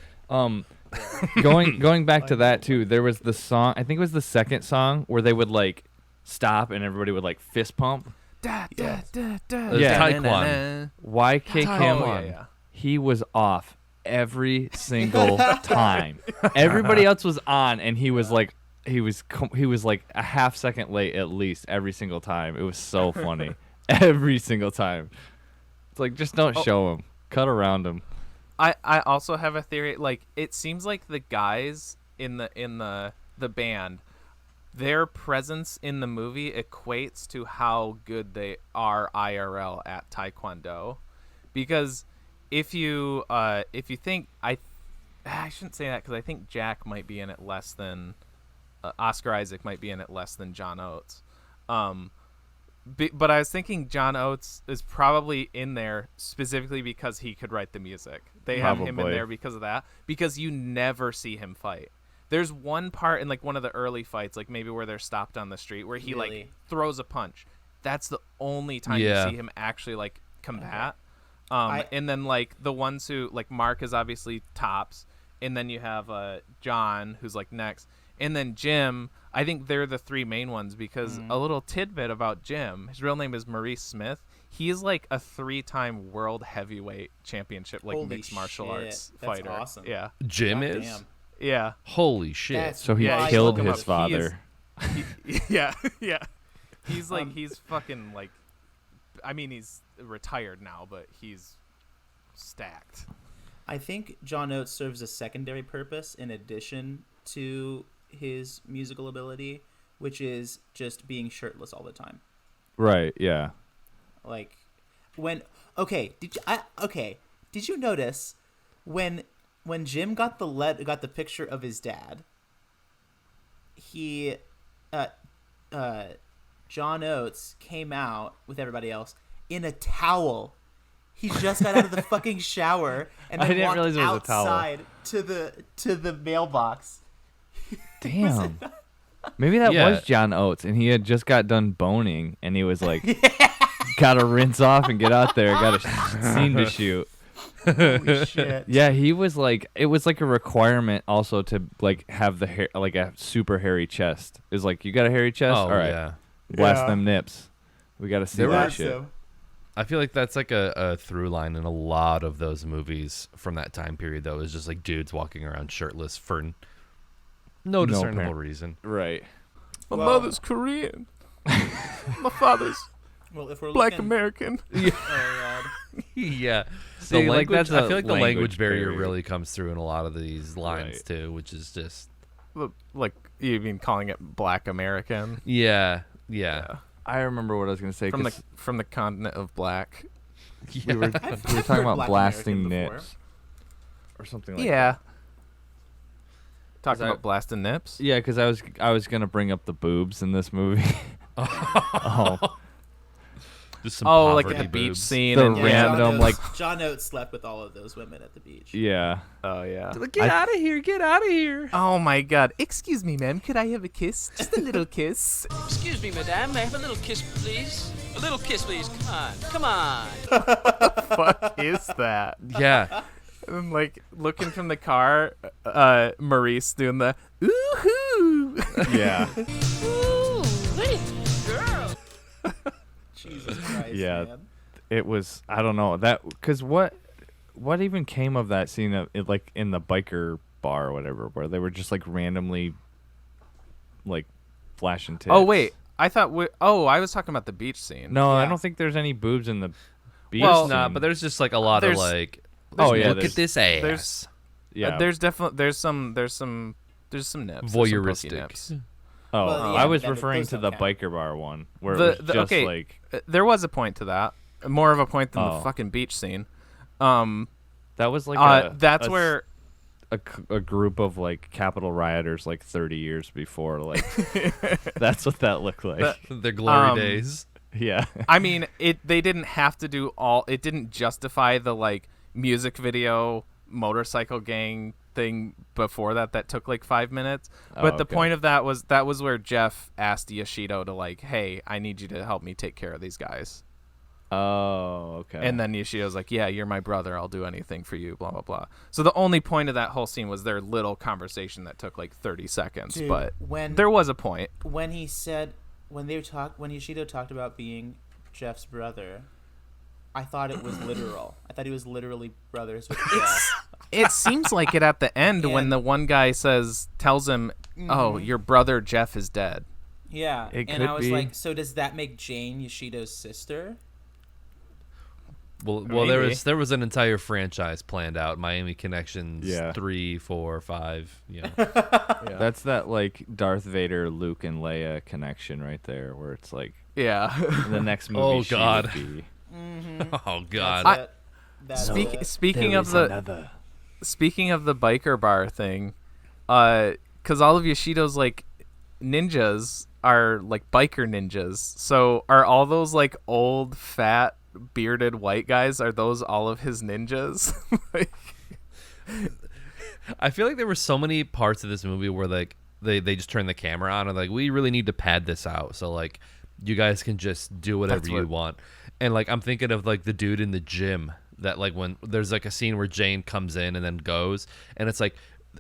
Going back to that too, there was the song, I think it was the second song where they would like stop and everybody would like fist pump. Taekwondo. YK Kim, he was off every single time. Everybody else was on and he was like he was like a half second late at least every single time. It was so funny. Every single time. It's like just don't show him. Cut around him. I also have a theory. Like it seems like the guys in the band, their presence in the movie equates to how good they are IRL at Taekwondo, because if you think I shouldn't say that because I think Jack might be in it less than Oscar Isaac might be in it less than John Oates. But I was thinking John Oates is probably in there specifically because he could write the music. They have him in there because of that. Because you never see him fight. There's one part in like one of the early fights, like maybe where they're stopped on the street, where he like throws a punch. That's the only time you see him actually like combat. And then like the ones who like Mark is obviously tops, and then you have John who's like next. And then Jim, I think they're the three main ones because a little tidbit about Jim, his real name is Maurice Smith. He is like a 3-time world heavyweight championship, like mixed martial arts fighter. That's awesome. Yeah. Jim God is? damn. Yeah. Holy shit. So he killed his father. Yeah. He's like, he's fucking like, I mean, he's retired now, but he's stacked. I think John Oates serves a secondary purpose in addition to his musical ability, which is just being shirtless all the time. Right, yeah. Like did you notice when Jim got the picture of his dad, he John Oates came out with everybody else in a towel. He just got out of the fucking shower and then walked outside to the mailbox. Damn. Maybe that was John Oates, and he had just got done boning, and he was like, "Gotta rinse off and get out there. Got a scene to shoot." Holy shit. Yeah, he was like, it was like a requirement also to like have the hair, like a super hairy chest. It was like, you got a hairy chest? All right, blast them nips. We got to see that shit. I feel like that's like a through line in a lot of those movies from that time period, though. Is just like dudes walking around shirtless for no discernible reason. Right. My mother's Korean. My father's if we're Black American. Yeah. See, The language, that's I feel like the language barrier barrier. really comes through in a lot of these lines too, which is just Like, you mean calling it Black American? Yeah. I remember what I was gonna say. From the continent of black. We were talking about Black blasting American nips or something like Yeah. that. Talking about blasting nips? Yeah, because I was gonna bring up the boobs in this movie. Just some like poverty the beach boobs. scene. The and random, like... John Oates slept with all of those women at the beach. Yeah. Oh, yeah. Get out of here! Get out of here! Oh, my God. Excuse me, ma'am. Could I have a kiss? Just a little kiss. Excuse me, madame. May I have a little kiss, please? A little kiss, please. Come on. Fuck is that? Yeah. And, like, looking from the car, Maurice doing the ooh-hoo. Yeah. Ooh, hey, girl. Jesus Christ, Yeah. man. It was, I don't know, that, because what even came of that scene of it, like in the biker bar or whatever, where they were just like randomly like flashing tits. Oh, wait. I thought I was talking about the beach scene. No, I Yeah. don't think there's any boobs in the beach Well, scene. But there's just like a lot of There's- like. Oh, yeah, Look there's- at this ass. yeah. There's definitely there's some nips. There's some pokey Voyeuristic. nips. Oh, Well, yeah, I was but referring those to don't the count. biker bar one where The- it was the- just okay. like There was a point to that. More of a point than Oh. the fucking beach scene. that was like That's where a group of like Capitol rioters like 30 years before, like that's what that looked like. Their glory days. Yeah. I mean, they didn't have to do all. It didn't justify the like music video motorcycle gang thing before that took like 5 minutes. But the okay. point of that was where Jeff asked Yoshido to like, hey, I need you to help me take care of these guys. Oh, okay. And then Yoshido's like, yeah, you're my brother. I'll do anything for you, blah, blah, blah. So the only point of that whole scene was their little conversation that took like 30 seconds. Dude, but when there was a point. when Yoshido talked about being Jeff's brother, I thought it was literal. I thought he was literally brothers with Jeff. It seems like it at the end when And- the one guy tells him, oh, your brother Jeff is dead. Yeah, It and could I was be. like, so does that make Jane Yoshido's sister? Well, there was an entire franchise planned out. Miami Connections, Yeah. 3, 4, 5. Yeah. That's that like Darth Vader, Luke, and Leia connection right there, where it's like Yeah. the next movie. Oh, she would God. be. Oh God. Speaking of the biker bar thing, because all of Yoshido's like ninjas are like biker ninjas. So are all those like old fat bearded white guys? Are those all of his ninjas? Like, I feel like there were so many parts of this movie where like they just turned the camera on and like we really need to pad this out so like you guys can just do whatever you want. And like I'm thinking of like the dude in the gym that like when there's like a scene where Jane comes in and then goes and it's like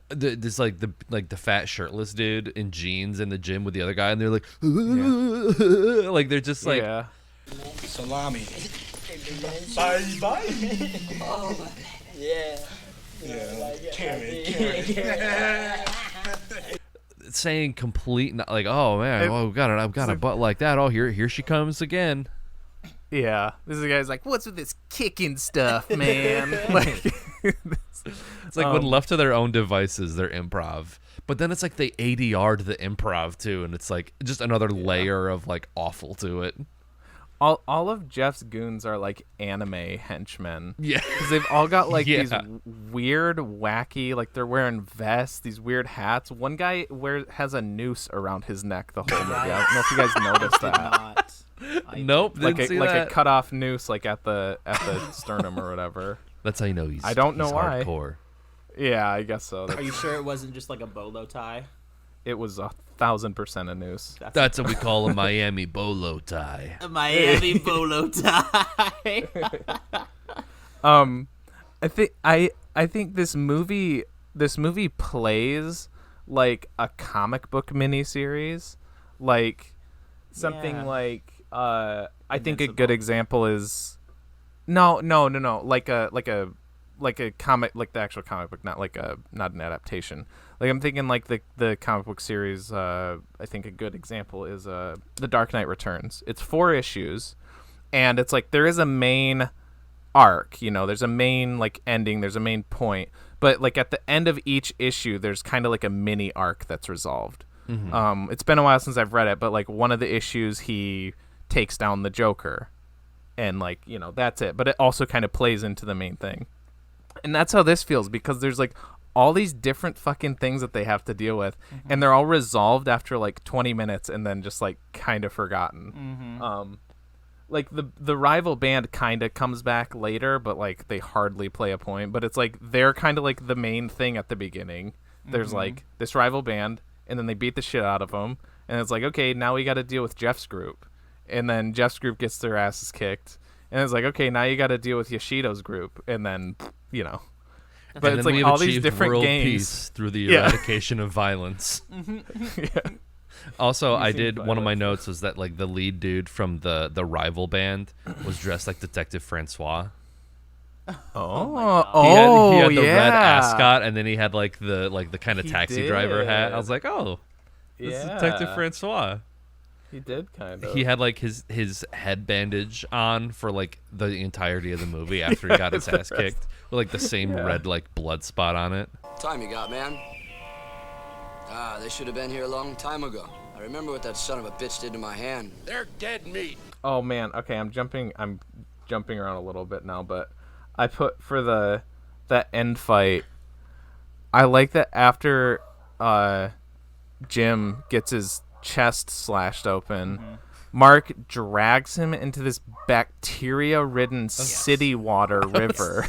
this like the fat shirtless dude in jeans in the gym with the other guy and they're like like they're just like yeah. Salami. Bye bye. Oh, yeah. saying complete like oh man I've got a butt like that, oh here she comes again. Yeah, this guy's like, what's with this kicking stuff, man? Like, It's like when left to their own devices, they're improv. But then it's like they ADR'd the improv too, and it's like just another layer of like awful to it. all of Jeff's goons are like anime henchmen. Yeah. Because they've all got like Yeah. these weird, wacky, like they're wearing vests, these weird hats. One guy has a noose around his neck the whole movie. I don't know if you guys noticed that. Nope, Like didn't see a that. cut off noose, like at the sternum or whatever. That's how you know he's. I don't know he's why. Hardcore. Yeah, I guess so. Are you sure it wasn't just like a bolo tie? It was 1,000% a noose. That's what we call a Miami bolo tie. A Miami bolo tie. I think this movie plays like a comic book miniseries, like something Yeah. like I think a good example is no like a comic, like the actual comic book, not an adaptation. Like I'm thinking like the comic book series. I think a good example is The Dark Knight Returns. It's 4 issues, and it's like there is a main arc, there's a main like ending, there's a main point, but like at the end of each issue, there's kind of like a mini arc that's resolved. Mm-hmm. It's been a while since I've read it, but like one of the issues he takes down the Joker, and like, you know, that's it. But it also kind of plays into the main thing, and that's how this feels, because there's like all these different fucking things that they have to deal with, and they're all resolved after like 20 minutes and then just like kind of forgotten. Like the rival band kind of comes back later, but like they hardly play a point. But it's like they're kind of like the main thing at the beginning. There's like this rival band, and then they beat the shit out of them, and it's like, okay, now we got to deal with Jeff's group, and then Jeff's group gets their asses kicked, and it's like, okay, now you got to deal with Yoshido's group, and then, you know. But and it's then like we've all these achieved different world games peace through the eradication of violence. Also, I did one of my notes was that like the lead dude from the rival band was dressed like Detective Francois. He had the red ascot, and then he had like the kind of taxi driver hat. I was like, oh, this is Detective Francois. He did kind of. He had like his head bandage on for like the entirety of the movie after he got his ass kicked, with like the same red like blood spot on it. Time you got, man. They should have been here a long time ago. I remember what that son of a bitch did to my hand. They're dead meat. Oh man, okay, I'm jumping around a little bit now, but I put for that end fight, I like that after Jim gets his chest slashed open, Mark drags him into this bacteria-ridden city water river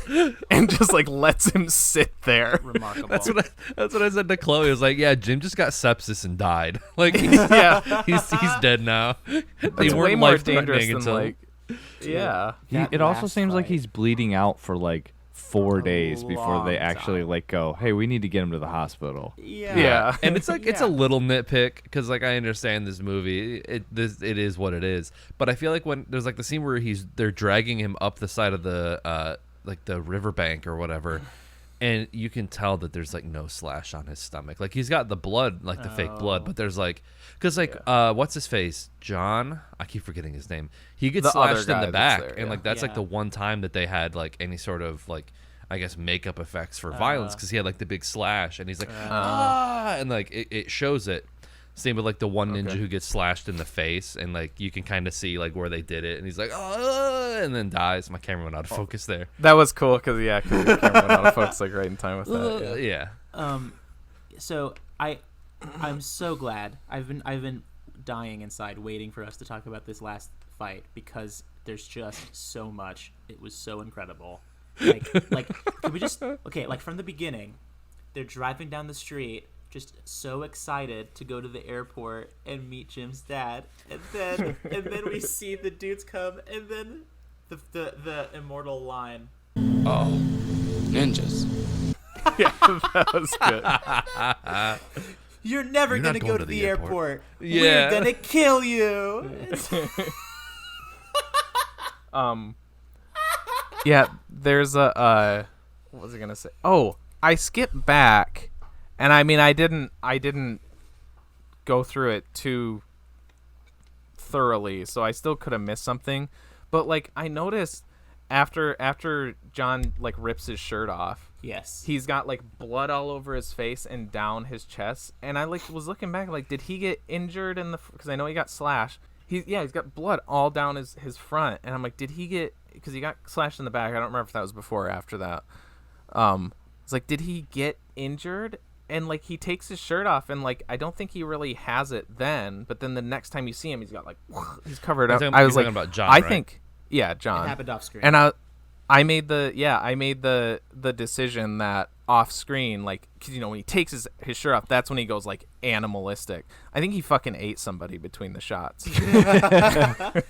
and just like lets him sit there. Remarkable. That's what I said to Chloe. I was like, yeah, Jim just got sepsis and died. Like he's dead now. That's way more dangerous than like It also seems like he's bleeding out for like 4 days before they actually like go, hey, we need to get him to the hospittal. Yeah. And it's like it's a little nitpick, because like I understand this movie, it is what it is, but I feel like when there's like the scene where they're dragging him up the side of the like the riverbank or whatever, and you can tell that there's like no slash on his stomach. Like he's got the blood, like the fake blood, but there's like, because like what's his face, John, I keep forgetting his name, he gets slashed in the back, and like that's like the one time that they had like any sort of like, I guess, makeup effects for violence, because he had like the big slash, and he's like and like it shows it. Same with like the one ninja who gets slashed in the face, and like you can kind of see like where they did it, and he's like, and then dies. My camera went out of focus there. That was cool, because the camera went out of focus like right in time with that. Yeah. So I'm so glad. I've been dying inside, waiting for us to talk about this last fight, because there's just so much. It was so incredible. Like can we just like from the beginning, they're driving down the street, just so excited to go to the airport and meet Jim's dad, and then we see the dudes come, and then the immortal line, Oh, ninjas. Yeah, that was good. You're never not gonna go to the airport. Yeah. We're gonna kill you. Yeah, there's a what was I gonna say? Oh, I skipped back, and I mean I didn't go through it too thoroughly, so I still could have missed something. But like I noticed after John like rips his shirt off, Yes. he's got like blood all over his face and down his chest, and I like was looking back like, did he get injured in the? Because I know he got slashed. He's got blood all down his front, and I'm like, did he get? Because he got slashed in the back. I don't remember if that was before or after that. It's like, did he get injured? And like he takes his shirt off, and like I don't think he really has it then. But then the next time you see him, he's got like he's covered up. I was like, about John, I right? think, yeah, John. It happened off screen. And I made the decision that off screen, like, cause you know when he takes his shirt off, that's when he goes like animalistic. I think he fucking ate somebody between the shots.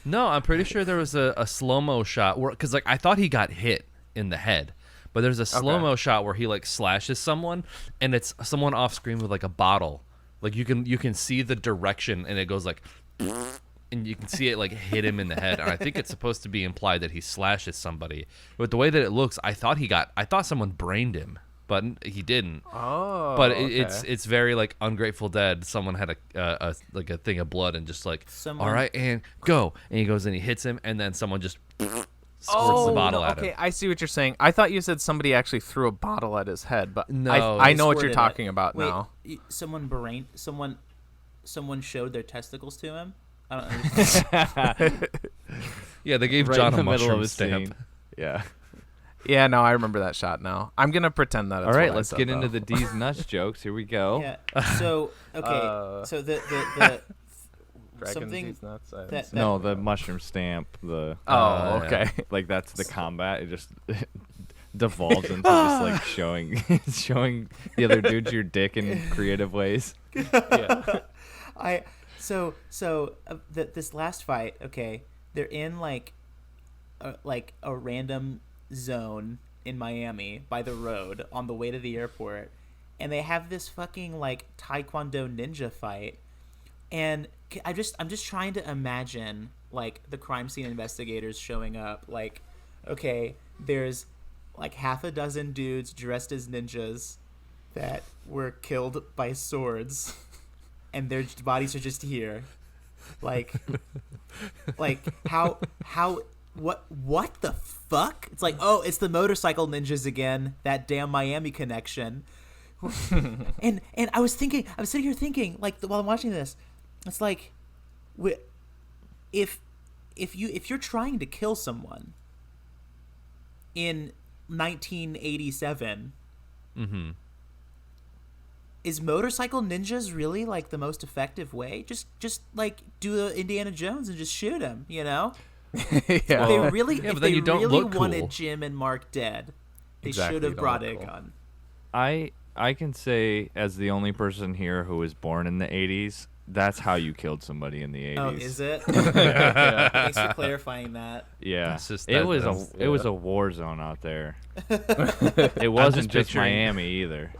No, I'm pretty sure there was a slow-mo shot where, because like I thought he got hit in the head, but there's a slow-mo shot where he like slashes someone, and it's someone off screen with like a bottle. Like you can see the direction, and it goes like, and you can see it like hit him in the head. And I think it's supposed to be implied that he slashes somebody, but the way that it looks, I thought someone brained him, but he didn't. Oh, but it's very like Ungrateful Dead. Someone had a like a thing of blood and just like, all right, and go, and he goes and he hits him, and then someone just squirts the bottle at okay. him. I see what you're saying. I thought you said somebody actually threw a bottle at his head, but No, I they know what you're Squirted talking it. about Wait, now. Someone showed their testicles to him. I don't understand. Yeah, they gave Right John in a the middle of mushroom a stamp. scene. Yeah. Yeah, no, I remember that shot now. I'm gonna pretend that. All right, let's get into the D's nuts jokes. Here we go. Yeah. So okay. So the something that No, the mushroom stamp. The Oh, okay. like that's the combat. It just devolves into just like showing the other dudes your dick in creative ways. Yeah. This last fight, okay, they're in like a random zone in Miami by the road on the way to the airport, and they have this fucking like taekwondo ninja fight, and I'm just trying to imagine like the crime scene investigators showing up, like, okay, there's like half a dozen dudes dressed as ninjas that were killed by swords and their bodies are just here, like how what the fuck? It's like, oh, it's the motorcycle ninjas again, that damn Miami connection. and I was sitting here thinking, like, while I'm watching this, it's like, if you're trying to kill someone in 1987, Mm-hmm. is motorcycle ninjas really like the most effective way? Just like do the Indiana Jones and just shoot him, you know? Yeah. If they really, Yeah, if but then they you don't really look wanted cool. Jim and Mark dead, they Exactly, should have you don't brought look a cool. gun. I can say, as the only person here who was born in the 80s, that's how you killed somebody in the 80s. Oh, is it? Thanks for clarifying that. Yeah. That's just- it that- was that's- it was a war zone out there. It wasn't just picturing- Miami either.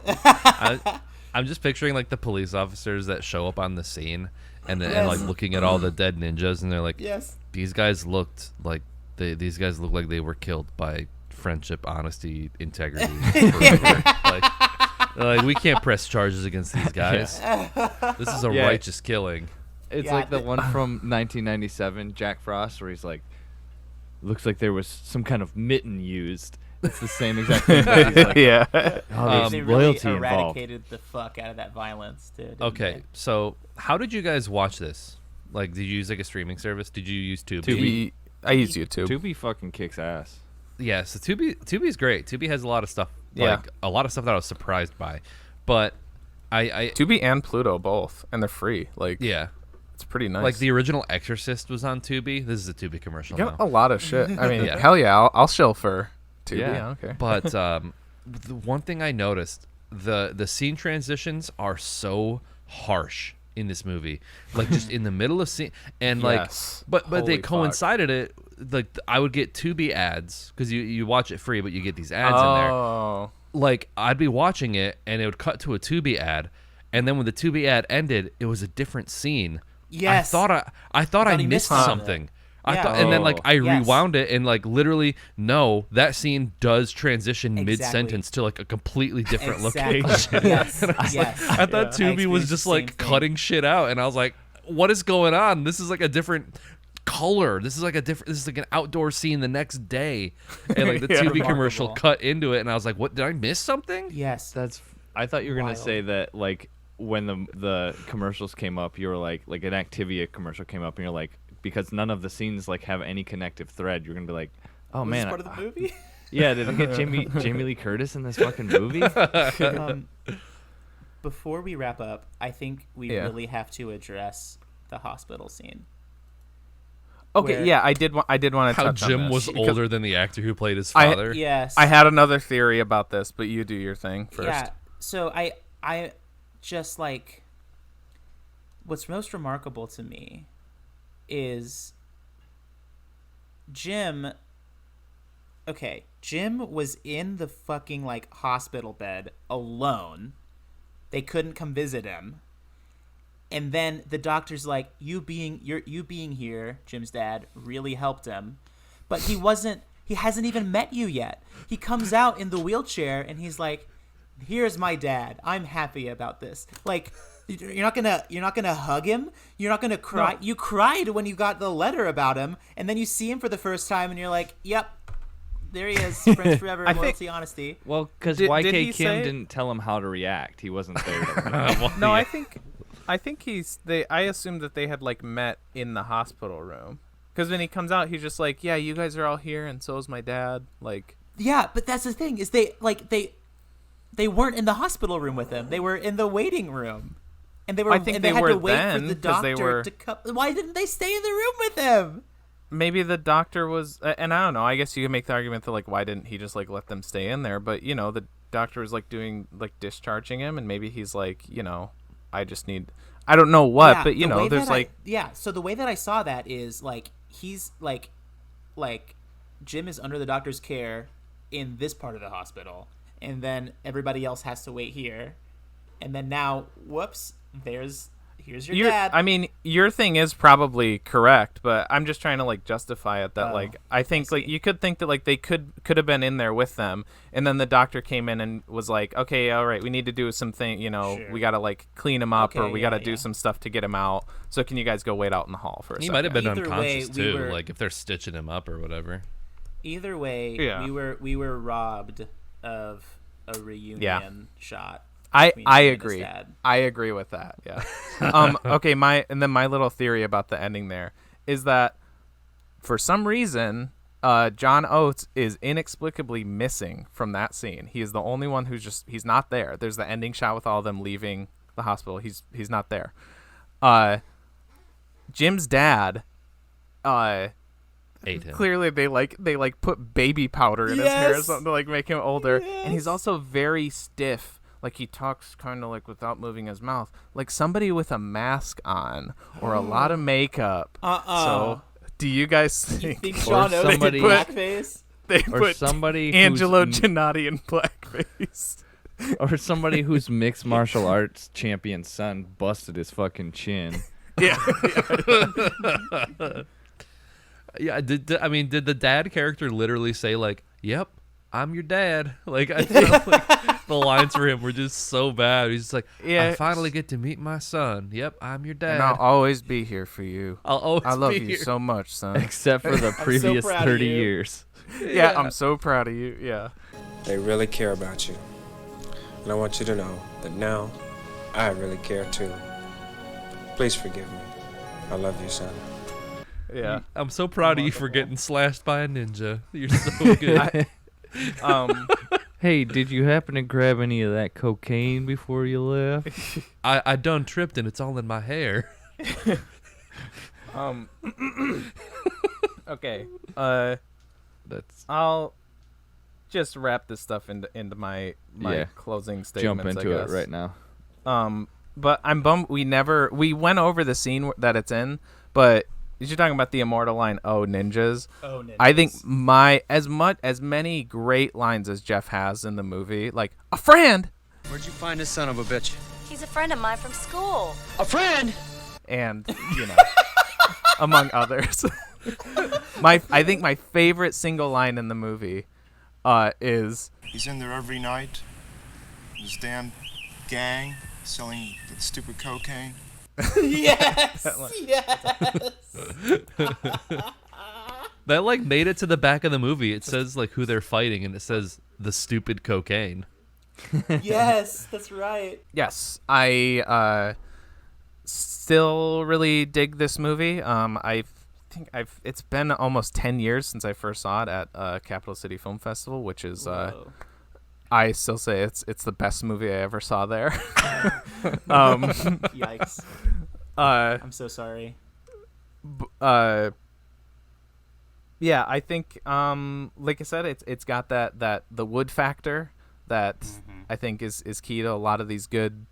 I'm just picturing like the police officers that show up on the scene and like looking at all the dead ninjas, and they're like, Yes. these guys looked like these guys look like they were killed by friendship, honesty, integrity. like we can't press charges against these guys. This is a Yeah. righteous killing. It's Yeah, like the one from 1997, Jack Frost, where he's like, looks like there was some kind of mitten used. It's the same exact thing. But he's like, Yeah. oh, there's They really loyalty involved. eradicated the fuck out of that violence, too. didn't Okay, they? so how did you guys watch this? Like, did you use like a streaming service? Did you use Tubi? Tubi. I use YouTube. Tubi fucking kicks ass. Yeah, so Tubi's great. Tubi has a lot of stuff. Yeah. Like a lot of stuff that I was surprised by, but I Tubi and Pluto both, and they're free. Like, yeah, it's pretty nice. like the original Exorcist was on Tubi. This is a Tubi commercial you got now. a lot of shit. I mean, Yeah. hell yeah, I'll shill for Tubi. Yeah. Yeah, okay. But the one thing I noticed, the scene transitions are so harsh in this movie. Like just in the middle of scene, and Yes. like, but Holy they fuck. coincided it. Like I would get Tubi ads because you watch it free, but you get these ads in there. Oh, Like I'd be watching it and it would cut to a Tubi ad, and then when the Tubi ad ended, it was a different scene. Yes. I thought I he missed missed something. I Yeah. thought, and then like I Yes. rewound it and like literally no, that scene does transition Exactly. mid-sentence to like a completely different Exactly. location. Yes. Yes. I thought I Tubi was experienced just the like same thing. cutting shit out, and I was like, what is going on? This is like a different color. This is like an outdoor scene the next day, and like the Yeah. Tubi commercial Remarkable. cut into it, and I was like, what, did I miss something? Yes. I thought you were gonna Wild. say that like when the commercials came up, you were like an Activia commercial came up, and you're like, because none of the scenes like have any connective thread, you're gonna be like, oh Was man, this part of the movie? yeah, did they get Jamie Lee Curtis in this fucking movie? Before we wrap up, I think we Yeah. really have to address the hospital scene. okay. Where- Yeah, I did want to How touch on Jim this, was because older than the actor who played his I- father. Yes. I had another theory about this, but you do your thing first. Yeah. So I just like, what's most remarkable to me is Jim. Okay, Jim was in the fucking like hospital bed alone. They couldn't come visit him. And then the doctor's like, you being here, Jim's dad, really helped him. But he hasn't even met you yet. He comes out in the wheelchair and he's like, here's my dad. I'm happy about this. Like, You're not gonna hug him. You're not gonna cry. No. You cried when you got the letter about him, and then you see him for the first time, and you're like, "Yep, there he is, friends forever, loyalty, honesty." Well, because YK Kim didn't tell him how to react. He wasn't there. No, I think I assumed that they had like met in the hospital room. Because when he comes out, he's just like, "Yeah, you guys are all here, and so is my dad." Like, yeah, but that's the thing is they weren't in the hospital room with him. They were in the waiting room, and they were. I think they had were to wait then, for the doctor to come. Why didn't they stay in the room with him? Maybe the doctor was, and I don't know. I guess you can make the argument that like, why didn't he just like let them stay in there? But the doctor was like doing like discharging him, and maybe he's like, I just need. I don't know what, but there's like. So the way that I saw that is like. He's like Jim is under the doctor's care in this part of the hospital, and then everybody else has to wait here, and then now, whoops, here's your dad. I mean, your thing is probably correct, but I'm just trying to like justify it that like I think like you could think that like they could have been in there with them, and then the doctor came in and was like, okay, all right, we need to do something, sure. We gotta like clean him up, or we gotta do some stuff to get him out. So can you guys go wait out in the hall for a second? He might have been unconscious too, like if they're stitching him up or whatever. Either way, we were robbed of a reunion shot. I agree. I agree with that. Yeah. Okay. My little theory about the ending there is that for some reason, John Oates is inexplicably missing from that scene. He is the only one he's not there. There's the ending shot with all of them leaving the hospital. He's not there. Jim's dad, ate him. Clearly they put baby powder in his hair or something to like make him older. Yes. And he's also very stiff. Like he talks kind of like without moving his mouth, like somebody with a mask on or a lot of makeup. So, do you guys think Sean Oates did blackface? They put somebody Angelo Gennati in blackface, or somebody whose mixed martial arts champion son busted his fucking chin. Yeah. Yeah. Did the dad character literally say like, "Yep, I'm your dad"? Like I feel like the lines for him were just so bad. He's just like, I finally get to meet my son. Yep, I'm your dad. And I'll always be here for you. I love you so much, son. Except for the previous 30 years. Yeah, I'm so proud of you. Yeah. They really care about you. And I want you to know that now I really care too. Please forgive me. I love you, son. Yeah. I'm so proud of you for getting slashed by a ninja. You're so good. Hey, did you happen to grab any of that cocaine before you left? I done tripped and it's all in my hair. Okay. That's. I'll just wrap this stuff into my closing statements. Jump into it right now. But I'm bummed we went over the scene that it's in, but you're talking about the immortal line, "Oh, ninjas." Oh, ninjas. I think as many great lines as Jeff has in the movie, like a friend. Where'd you find this son of a bitch? He's a friend of mine from school. A friend? And among others. I think my favorite single line in the movie is, "He's in there every night. This damn gang selling that stupid cocaine." Yes. Yes. That like made it to the back of the movie. It says like who they're fighting, and it says the stupid cocaine. Yes, that's right. Yes, I still really dig this movie. I think it's been almost 10 years since I first saw it at Capital City Film Festival, which is I still say it's the best movie I ever saw there. Yikes. I'm so sorry. Yeah, I think like I said, it's got that the wood factor that I think is key to a lot of these good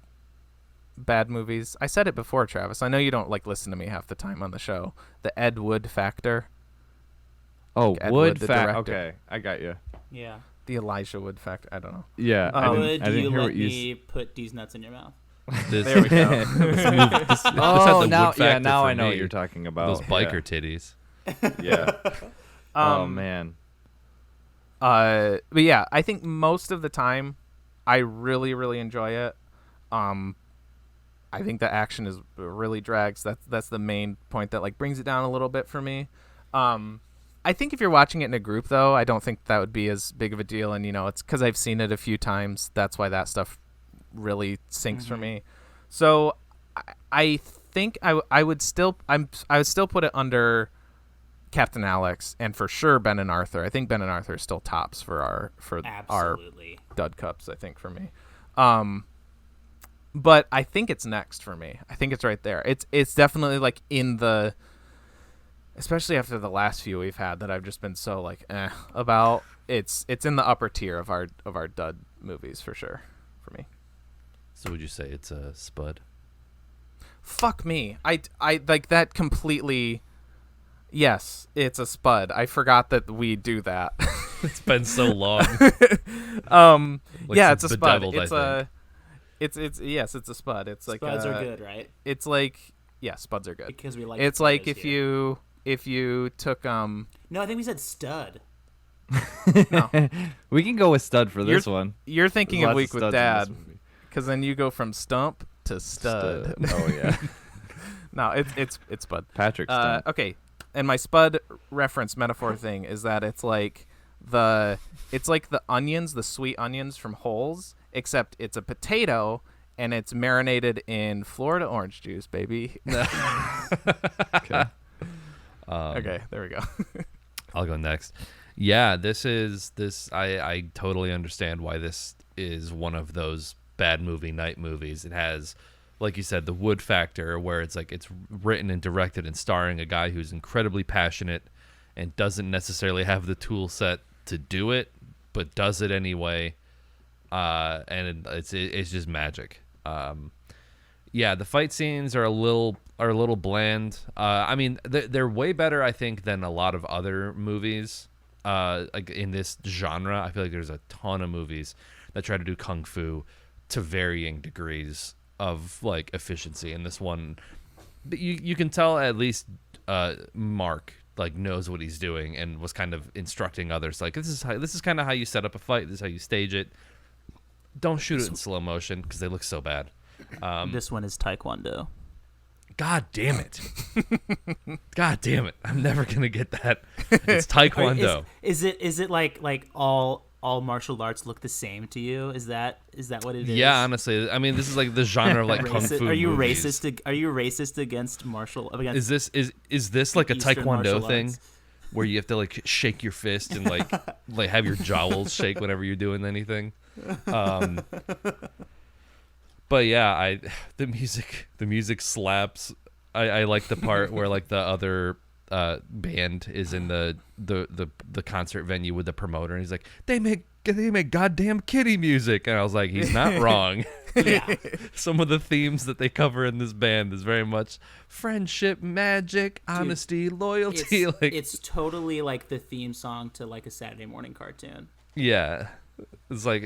bad movies. I said it before, Travis. I know you don't like listen to me half the time on the show. The Ed Wood factor. Oh, Wood factor. Okay, I got you. Yeah. The Elijah Wood factor. I don't know. Yeah. I didn't hear what you put these nuts in your mouth? There we go. Now I know what you're talking about. Those biker titties. Yeah. Oh man. But yeah, I think most of the time, I really, really enjoy it. I think the action is really drags. That's the main point that like brings it down a little bit for me. I think if you're watching it in a group, though, I don't think that would be as big of a deal. And, it's because I've seen it a few times. That's why that stuff really sinks for me. So I think I would still put it under Captain Alex and for sure Ben and Arthur. I think Ben and Arthur are still tops for our dud cups, I think, for me. But I think it's next for me. I think it's right there. It's definitely like in the... Especially after the last few we've had that I've just been so like about. It's in the upper tier of our dud movies for sure for me. So would you say it's a spud? Fuck me. I like that completely. Yes, it's a spud. I forgot that we do that. It's been so long. Yeah, it's a spud. It's yes, it's a spud. It's like spuds are good, right? It's like spuds are good because we like. It's like if you took No, I think we said stud. No. We can go with stud for this one. You're thinking of Week with Dad, because then you go from stump to stud. Oh yeah. No, it's spud. Patrick Stump. Okay, and my spud reference metaphor thing is that it's like the onions, the sweet onions from Holes, except it's a potato and it's marinated in Florida orange juice, baby. Okay. Okay, there we go. I'll go next. Yeah, I totally understand why this is one of those bad movie night movies. It has, like you said, the wood factor where it's like it's written and directed and starring a guy who's incredibly passionate and doesn't necessarily have the tool set to do it, but does it anyway. And it's just magic. Yeah, the fight scenes are a little bland. I mean, they're way better, I think, than a lot of other movies. Like in this genre, I feel like there's a ton of movies that try to do kung fu to varying degrees of like efficiency. And this one, you can tell at least Mark like knows what he's doing and was kind of instructing others. Like this is kind of how you set up a fight. This is how you stage it. Don't shoot it in slow motion because they look so bad. This one is taekwondo. God damn it. God damn it. I'm never going to get that. It's taekwondo. Is it like all martial arts look the same to you? Is that what it is? Yeah, honestly. I mean, this is like the genre of like kung fu Are you movies. racist against Is this like a Eastern taekwondo martial thing arts? where you have to like shake your fist and like have your jowls shake whenever you're doing anything? But yeah, the music slaps. I like the part where like the other band is in the concert venue with the promoter, and he's like, they make goddamn kiddie music, and I was like, he's not wrong. Yeah. Some of the themes that they cover in this band is very much friendship, magic, honesty, loyalty. It's totally like the theme song to like a Saturday morning cartoon. Yeah. It's like,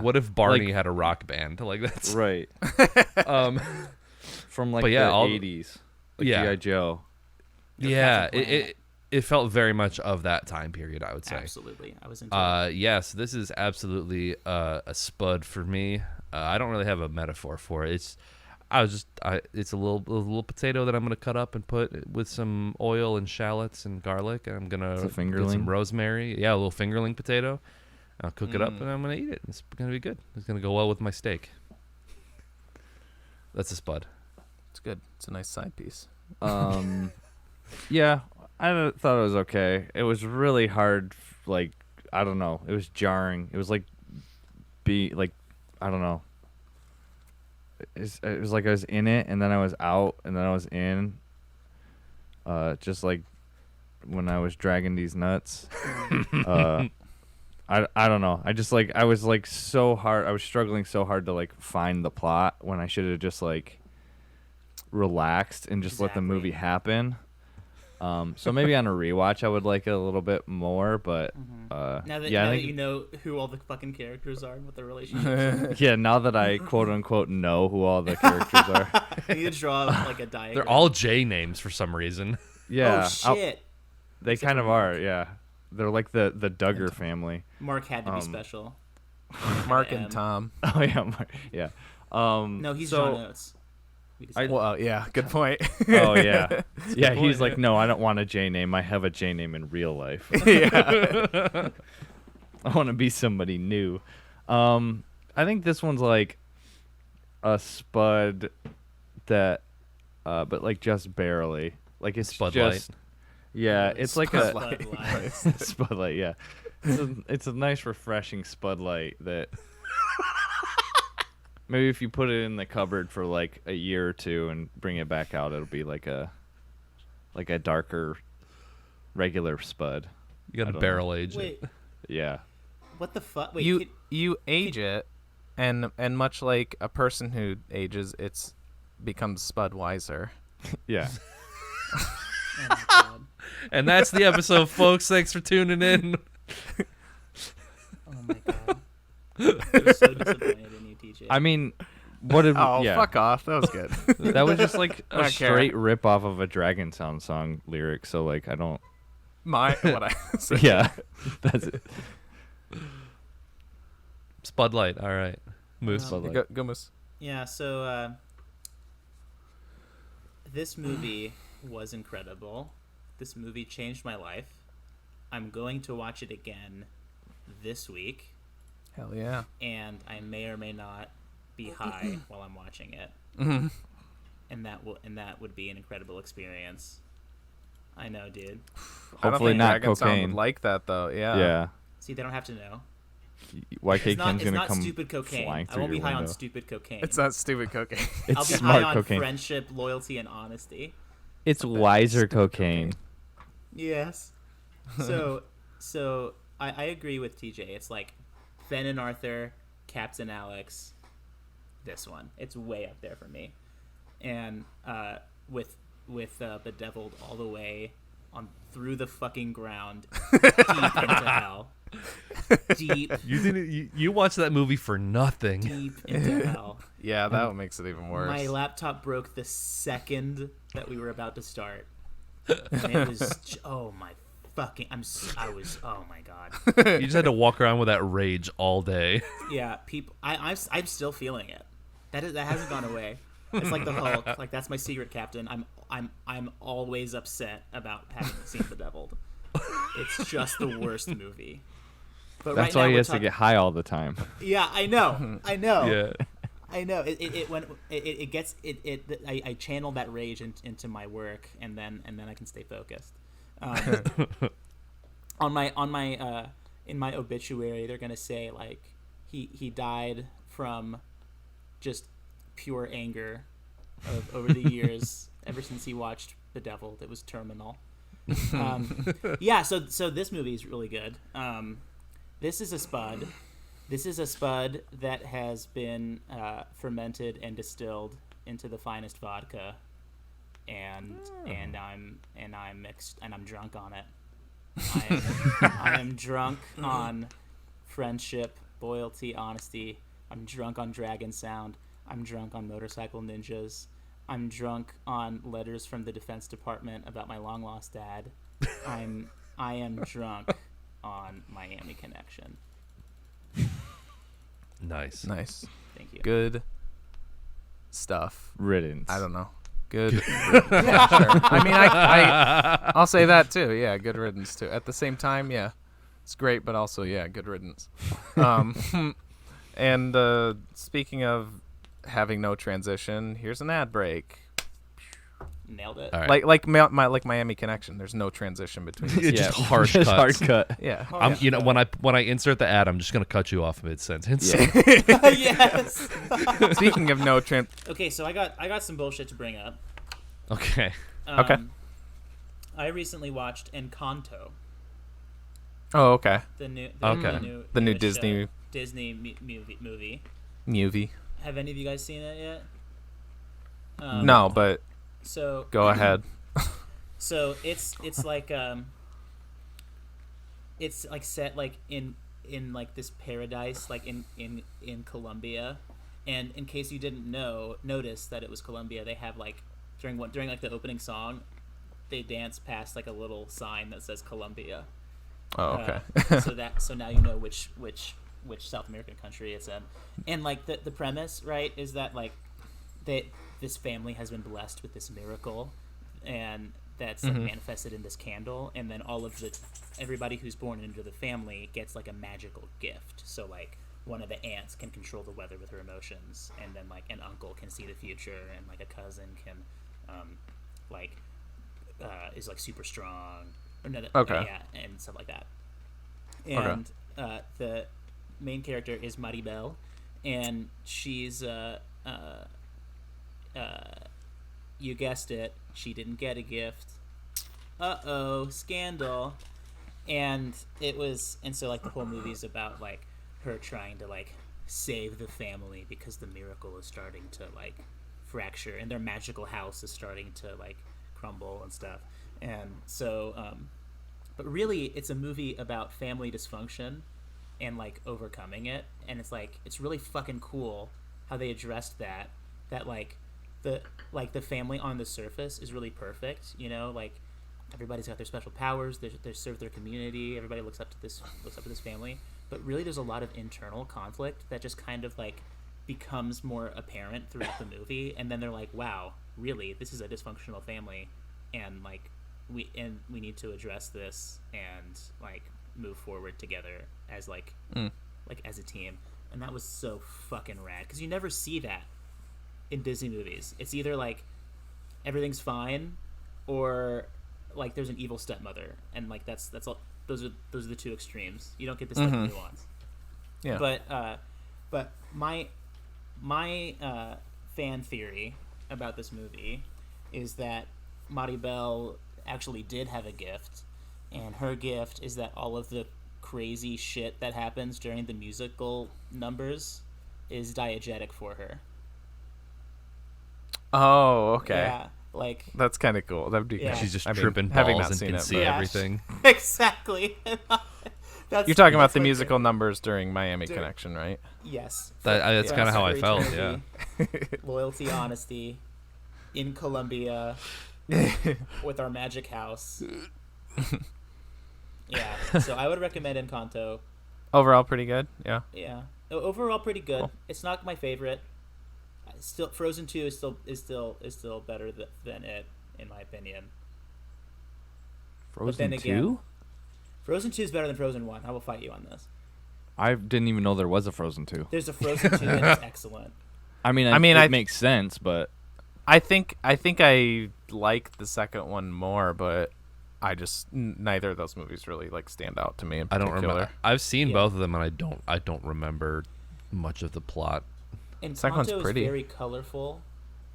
what if Barney had a rock band? Like that's right. From like the 80s, like G.I. Joe. Yeah, it felt very much of that time period, I would say. Absolutely, I was into it. Yes, this is absolutely a spud for me. I don't really have a metaphor for it. It's a little potato that I'm gonna cut up and put with some oil and shallots and garlic. And I'm gonna put some rosemary. Yeah, a little fingerling potato. I'll cook it up and I'm going to eat it. It's going to be good. It's going to go well with my steak. That's a spud. It's good. It's a nice side piece. Yeah, I thought it was okay. It was really hard. Like, I don't know. It was jarring. It was like, I don't know. It was like I was in it and then I was out and then I was in. Just like when I was dragging these nuts. I don't know. I was like so hard. I was struggling so hard to like find the plot when I should have just like relaxed and just let the movie happen. So maybe on a rewatch I would like it a little bit more, but now that you know who all the fucking characters are and what their relationships are. Yeah, now that I quote unquote know who all the characters are. You need to draw like a diagram. They're all J names for some reason. Yeah. Oh shit. They kind of are, yeah. They're like the Duggar family. Mark had to be special. Mark and Tom. Oh yeah, Mark. Yeah. No, he's John Oates. Well, yeah, good point. Oh yeah, yeah. He's like, no, I don't want a J name. I have a J name in real life. Yeah. I want to be somebody new. I think this one's like a spud that, but like just barely. Like it's Spud just, Light. Yeah, it's like Spud a Light. Spud Light. Yeah, it's a nice, refreshing Spud Light that. Maybe if you put it in the cupboard for like a year or two and bring it back out, it'll be like a darker, regular Spud. You got to barrel age Wait, it. Yeah. what the fuck? Wait, You age it, and much like a person who ages, it's becomes Spud wiser. Yeah. oh my God. And that's the episode, folks. Thanks for tuning in. Oh my God. I'm so disappointed in you, TJ. I mean, what did? Oh, yeah. fuck off! That was good. That was just like a Not straight rip off of a Dragon Sound song lyric. So like, I don't. What I said. Yeah, that's it. Spud Light. All right. Moose. Spud Light. Go Moose. Yeah, so this movie was incredible. This movie changed my life. I'm going to watch it again this week. Hell yeah. And I may or may not be high while I'm watching it. Mm-hmm. And that would be an incredible experience. I know, dude. Hopefully not Dragon Sound cocaine. would like that though. Yeah. Yeah. See, they don't have to know. YK It's Kim's gonna not come stupid cocaine. flying I through won't be your high on window. stupid cocaine. It's not stupid cocaine. It's I'll be smart high on cocaine. friendship, loyalty, and honesty. It's wiser cocaine. Yes. So I agree with TJ. It's like Fenn and Arthur, Captain Alex. This one, it's way up there for me. And with Bedeviled all the way on through the fucking ground, deep into hell. Deep. You watched that movie for nothing. Deep into hell. Yeah, that one makes it even worse. My laptop broke the second that we were about to start. And it was oh my fucking oh my God. You just had to walk around with that rage all day. Yeah, people I'm still feeling it. That hasn't gone away. It's like the Hulk. Like that's my secret, Captain. I'm always upset about having seen Bedeviled. It's just the worst movie. But That's right why now he we're has to get high all the time. Yeah, I know. Yeah. I know. I channel that rage into my work, and then I can stay focused. In my obituary, they're gonna say like he died from just pure anger over the years ever since he watched Bedeviled. It was terminal. Yeah. So this movie is really good. This is a spud. This is a spud that has been fermented and distilled into the finest vodka, and I'm drunk on it. I am drunk on friendship, loyalty, honesty. I'm drunk on Dragon Sound. I'm drunk on Motorcycle Ninjas. I'm drunk on letters from the Defense Department about my long lost dad. I am drunk on Miami Connection. Nice. Thank you. Good stuff. Riddance. I don't know. Good. Yeah, sure. I mean, I'll say that too. Yeah, good riddance too. At the same time, yeah, it's great, but also, yeah, good riddance. And speaking of having no transition, here's an ad break. Nailed it. All right. Like Miami Connection. There's no transition between. It's Yeah, just harsh just cuts. hard cut. Yeah. When I insert the ad, I'm just gonna cut you off mid sentence. Yeah. Yes. Speaking of no trans. Okay, so I got some bullshit to bring up. Okay. Okay. I recently watched Encanto. Oh, okay. The new The new Disney movie. movie. Have any of you guys seen it yet? No, but So go ahead. So it's like set like in like this paradise like in Colombia, and in case you didn't notice that it was Colombia, they have like during like the opening song, they dance past like a little sign that says Colombia. Oh, okay. So now you know which South American country it's in, and like the premise, right, is that like this family has been blessed with this miracle, and that's like manifested in this candle, and then everybody who's born into the family gets like a magical gift. So like one of the aunts can control the weather with her emotions, and then like an uncle can see the future, and like a cousin can is like super strong. And stuff like that. And the main character is Maribel, and she's you guessed it, she didn't get a gift. Scandal. And so like the whole movie's about like her trying to like save the family because the miracle is starting to like fracture, and their magical house is starting to like crumble and stuff. And so but really it's a movie about family dysfunction and like overcoming it, and it's really fucking cool how they addressed that like the family on the surface is really perfect, you know, like everybody's got their special powers, they serve their community, everybody looks up to this family, but really there's a lot of internal conflict that just kind of like becomes more apparent throughout the movie, and then they're like, wow, really, this is a dysfunctional family, and like we need to address this and like move forward together as like as a team. And that was so fucking rad, because you never see that in Disney movies. It's either like everything's fine, or like there's an evil stepmother, and like that's all. Those are the two extremes. You don't get this like nuance. Yeah. But my fan theory about this movie is that Maribel actually did have a gift, and her gift is that all of the crazy shit that happens during the musical numbers is diegetic for her. Oh, okay. Yeah, like that's kind of cool. That'd be yeah. She's just tripping balls and can see everything. Exactly. You're talking about the musical numbers during Miami Connection, right? Yes. That's kind of how I felt. Yeah. Loyalty, honesty, in Colombia, with our magic house. Yeah. So I would recommend Encanto. Overall, pretty good. Yeah. Yeah. Overall, pretty good. Cool. It's not my favorite. Still, Frozen 2 is still better than it, in my opinion. Frozen 2? Frozen 2 is better than Frozen 1. I will fight you on this. I didn't even know there was a Frozen 2. There's a Frozen 2 and it's excellent. I mean, it makes sense, but I think I like the second one more, but I just neither of those movies really like stand out to me in particular. I don't remember. I've seen both of them, and I don't remember much of the plot. Encanto is very colorful.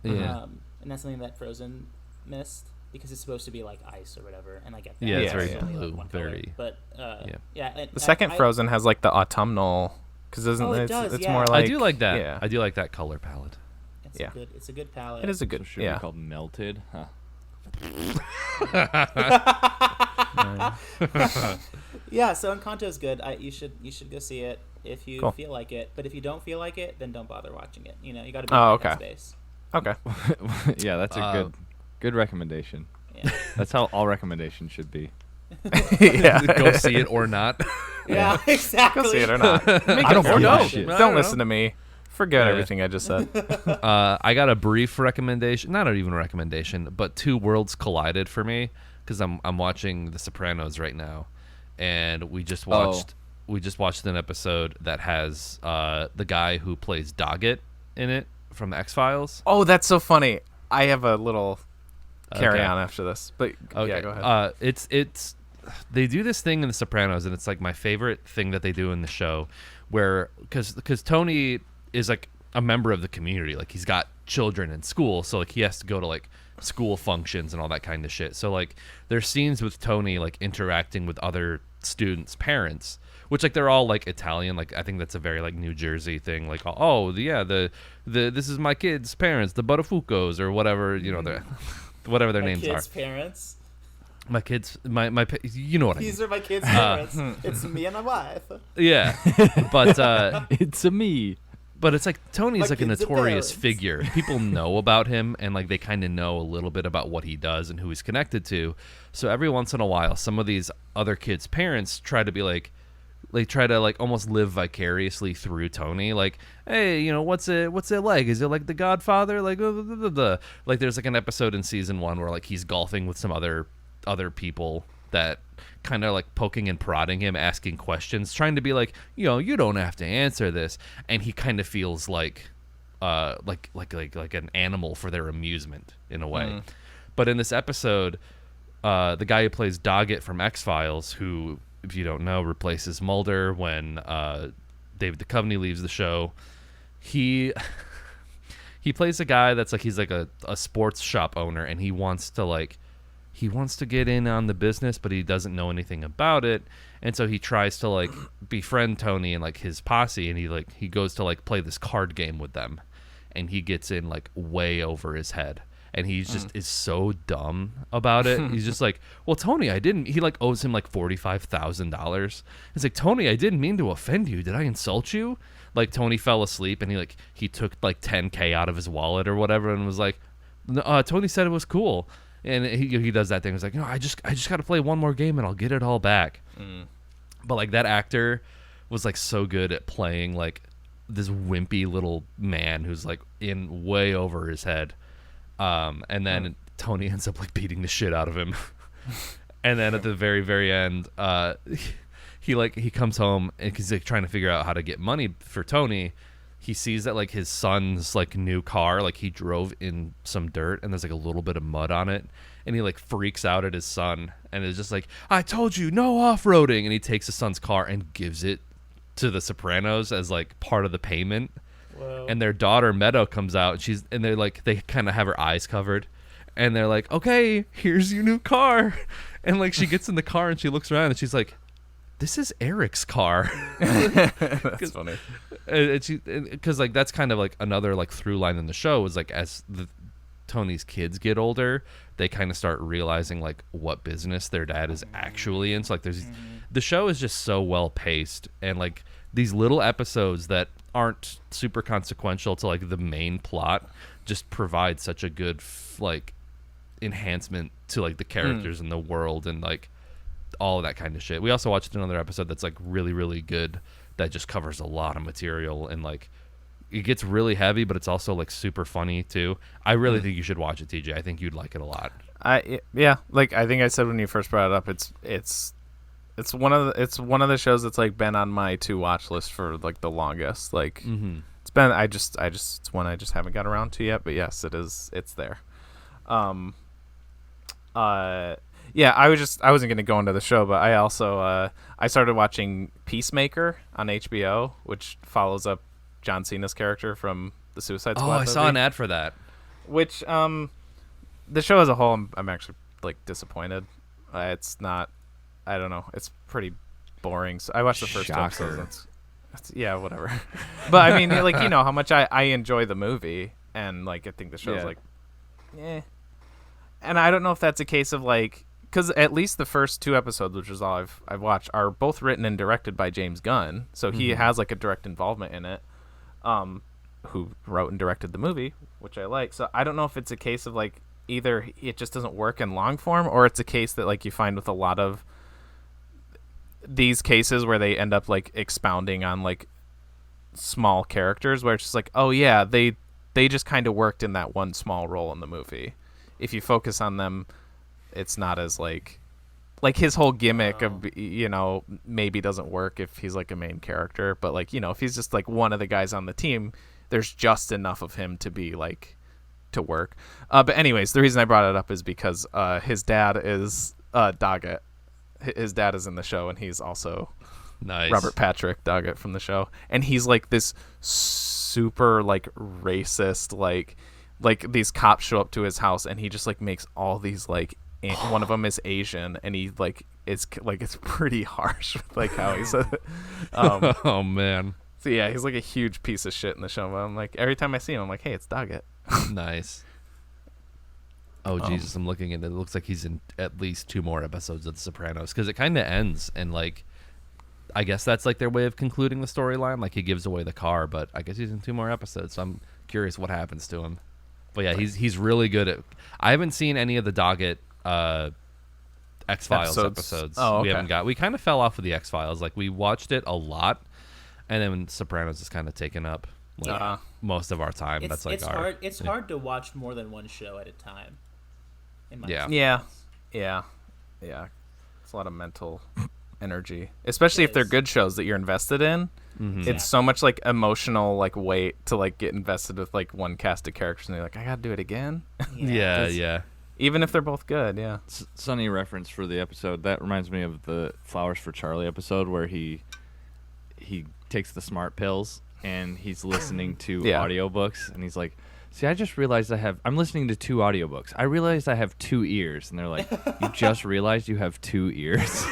Yeah. And that's something that Frozen missed, because it's supposed to be like ice or whatever, and I get that. Yeah, it's very blue, like very. Color. But yeah. The second Frozen has like the autumnal, because it's more like I do like that. Yeah. I do like that color palette. It's a good palette. It is a good. So should be called Melted, huh? Yeah, so Encanto is good. You should go see it if you feel like it. But if you don't feel like it, then don't bother watching it. You know, you got to be in that space. Okay. Yeah, that's a good recommendation. Yeah. That's how all recommendations should be. Yeah. Go see it or not. Yeah, exactly. Go see it or not. Don't listen to me. Forget everything I just said. I got a brief recommendation, not even a recommendation, but two worlds collided for me, because I'm watching The Sopranos right now, and we just watched an episode that has the guy who plays Doggett in it from the X-Files. Oh, that's so funny. I have a little carry on after this, but yeah, go ahead. It's they do this thing in The Sopranos, and it's like my favorite thing that they do in the show, where because Tony is like a member of the community, like he's got children in school, so like he has to go to like school functions and all that kind of shit. So like there's scenes with Tony like interacting with other students' parents, which like they're all like Italian. Like I think that's a very like New Jersey thing. Like the this is my kids' parents, the Buttafuocos or whatever, you know, the whatever their names are. Parents. My kids, my you know what I mean. These are my kids' parents. It's me and my wife. Yeah, but it's a me. But it's like Tony's like a notorious parents. figure. People know about him, and like they kind of know a little bit about what he does and who he's connected to. So every once in a while, some of these other kids' parents try to be like, They try to like almost live vicariously through Tony. Like, hey, you know, what's it like? Is it like The Godfather? Like, blah, blah, blah, blah, blah. Like there's like an episode in season 1 where like he's golfing with some other people that kind of like poking and prodding him, asking questions, trying to be like, you know, you don't have to answer this, and he kind of feels like an animal for their amusement in a way. But in this episode, the guy who plays Doggett from X-Files, who, if you don't know, replaces Mulder when David Duchovny leaves the show, he plays a guy that's like, he's like a sports shop owner, and he wants to get in on the business, but he doesn't know anything about it. And so he tries to like befriend Tony and like his posse, and he goes to like play this card game with them, and he gets in like way over his head. And he just is so dumb about it. He's just like, well, Tony, he like owes him like $45,000. He's like, Tony, I didn't mean to offend you. Did I insult you? Like Tony fell asleep, and he took like $10K out of his wallet or whatever, and was like, Tony said it was cool. And he does that thing. He's like, no, I just got to play one more game and I'll get it all back. But like that actor was like so good at playing like this wimpy little man who's like in way over his head. And then Tony ends up like beating the shit out of him. And then at the very, very end, he comes home and he's like trying to figure out how to get money for Tony. He sees that like his son's like new car, like he drove in some dirt and there's like a little bit of mud on it, and he like freaks out at his son and is just like, I told you, no off-roading. And he takes his son's car and gives it to the Sopranos as like part of the payment. Whoa. And their daughter Meadow comes out, and they're like, they kind of have her eyes covered, and they're like, okay, here's your new car. And like she gets in the car and she looks around and she's like, this is Eric's car. That's funny. Because like that's kind of like another like through line in the show is like as Tony's kids get older, they kind of start realizing like what business their dad is actually in. So like the show is just so well paced, and like these little episodes that aren't super consequential to like the main plot just provide such a good like enhancement to like the characters in the world and like all of that kind of shit. We also watched another episode that's like really, really good that just covers a lot of material, and like it gets really heavy, but it's also like super funny too. I really think you should watch it, TJ. I think you'd like it a lot. Yeah, like I think I said when you first brought it up, it's one of the shows that's like been on my to watch list for like the longest. Like it's been it's one I just haven't got around to yet, but yes, it's there. Yeah, I wasn't gonna go into the show, but I also I started watching Peacemaker on HBO, which follows up John Cena's character from the Suicide Squad. I saw an ad for that. Which the show as a whole, I'm actually like disappointed. It's not. I don't know. It's pretty boring. So I watched the first two episodes. Yeah, whatever. But I mean, like, you know how much I enjoy the movie, and like I think the show's like, And I don't know if that's a case of like, because at least the first two episodes, which is all I've watched, are both written and directed by James Gunn, so he has like a direct involvement in it. Who wrote and directed the movie, which I like. So I don't know if it's a case of like either it just doesn't work in long form, or it's a case that like you find with a lot of these cases where they end up like expounding on like small characters, where it's just like, oh yeah, they just kind of worked in that one small role in the movie. If you focus on them, it's not as like his whole gimmick of, you know, maybe doesn't work if he's like a main character, but like, you know, if he's just like one of the guys on the team, there's just enough of him to be like to work. But anyways, the reason I brought it up is because his dad is Doggett. His dad is in the show, and he's also Robert Patrick Doggett from the show, and he's like this super like racist, like these cops show up to his house, and he just like makes all these like one of them is Asian, and he like it's pretty harsh with like how he said it. Oh man. So yeah, he's like a huge piece of shit in the show, but I'm like, every time I see him, I'm like, hey, it's Doggett. Nice. Oh Jesus, I'm looking at it. It looks like he's in at least 2 more episodes of The Sopranos, because it kind of ends, and like I guess that's like their way of concluding the storyline. Like he gives away the car, but I guess he's in 2 more episodes, so I'm curious what happens to him. But yeah, he's really good at. I haven't seen any of the Doggett X-Files episodes. Oh, okay. We haven't got. We kind of fell off with the X-Files. Like, we watched it a lot, and then Sopranos is kind of taken up most of our time. That's like hard. It's hard to watch more than one show at a time. In my Yeah. It's a lot of mental energy, especially if they're good shows that you're invested in. Mm-hmm. It's so much like emotional like weight to like get invested with like one cast of characters, and you're like, I gotta do it again. Yeah. Even if they're both good, yeah. Sunny reference for the episode. That reminds me of the Flowers for Charlie episode where he takes the smart pills and he's listening to audiobooks, and he's like, see, I just realized I'm listening to 2 audiobooks. I realized I have 2 ears. And they're like, you just realized you have 2 ears?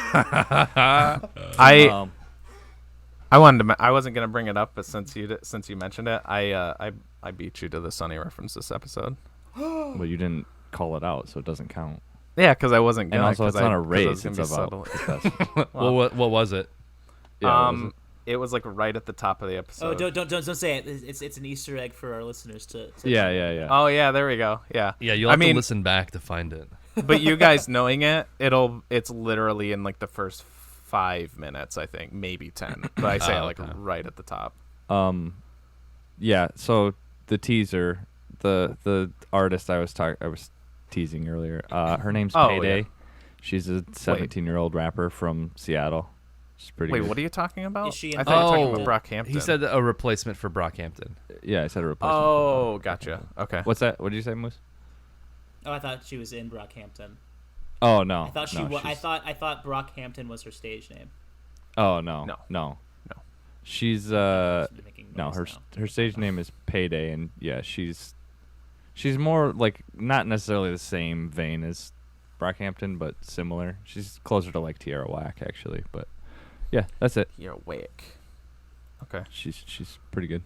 I wasn't gonna bring it up, but since you mentioned it, I beat you to the Sunny reference this episode. Well, you didn't call it out, so it doesn't count. Yeah, because I wasn't gonna. And also, it's not a race. It's about. Well, what was it? Yeah, it was like right at the top of the episode. Oh, don't say it. It's an Easter egg for our listeners to Yeah. Oh yeah, there we go. Yeah. Yeah, you'll have to listen back to find it. But you guys knowing it's literally in like the first 5 minutes, I think, maybe 10. But I say it like right at the top. Yeah. So the teaser, the artist I was teasing earlier. Her name's Payday. Yeah. She's a 17-year-old rapper from Seattle. She's pretty. Wait, good. what are you talking about? Is she in I thought you were talking about Brockhampton. He said a replacement for Brockhampton. Yeah, I said a replacement. Oh, gotcha. Okay. What's that? What did you say, Moose? Oh, I thought she was in Brockhampton. Oh no. I thought I thought Brockhampton was her stage name. Oh no. She's her stage name is Payday, and yeah, she's more like not necessarily the same vein as Brockhampton, but similar. She's closer to like Tierra Whack actually, but yeah, that's it. Tierra Whack. Okay. She's pretty good.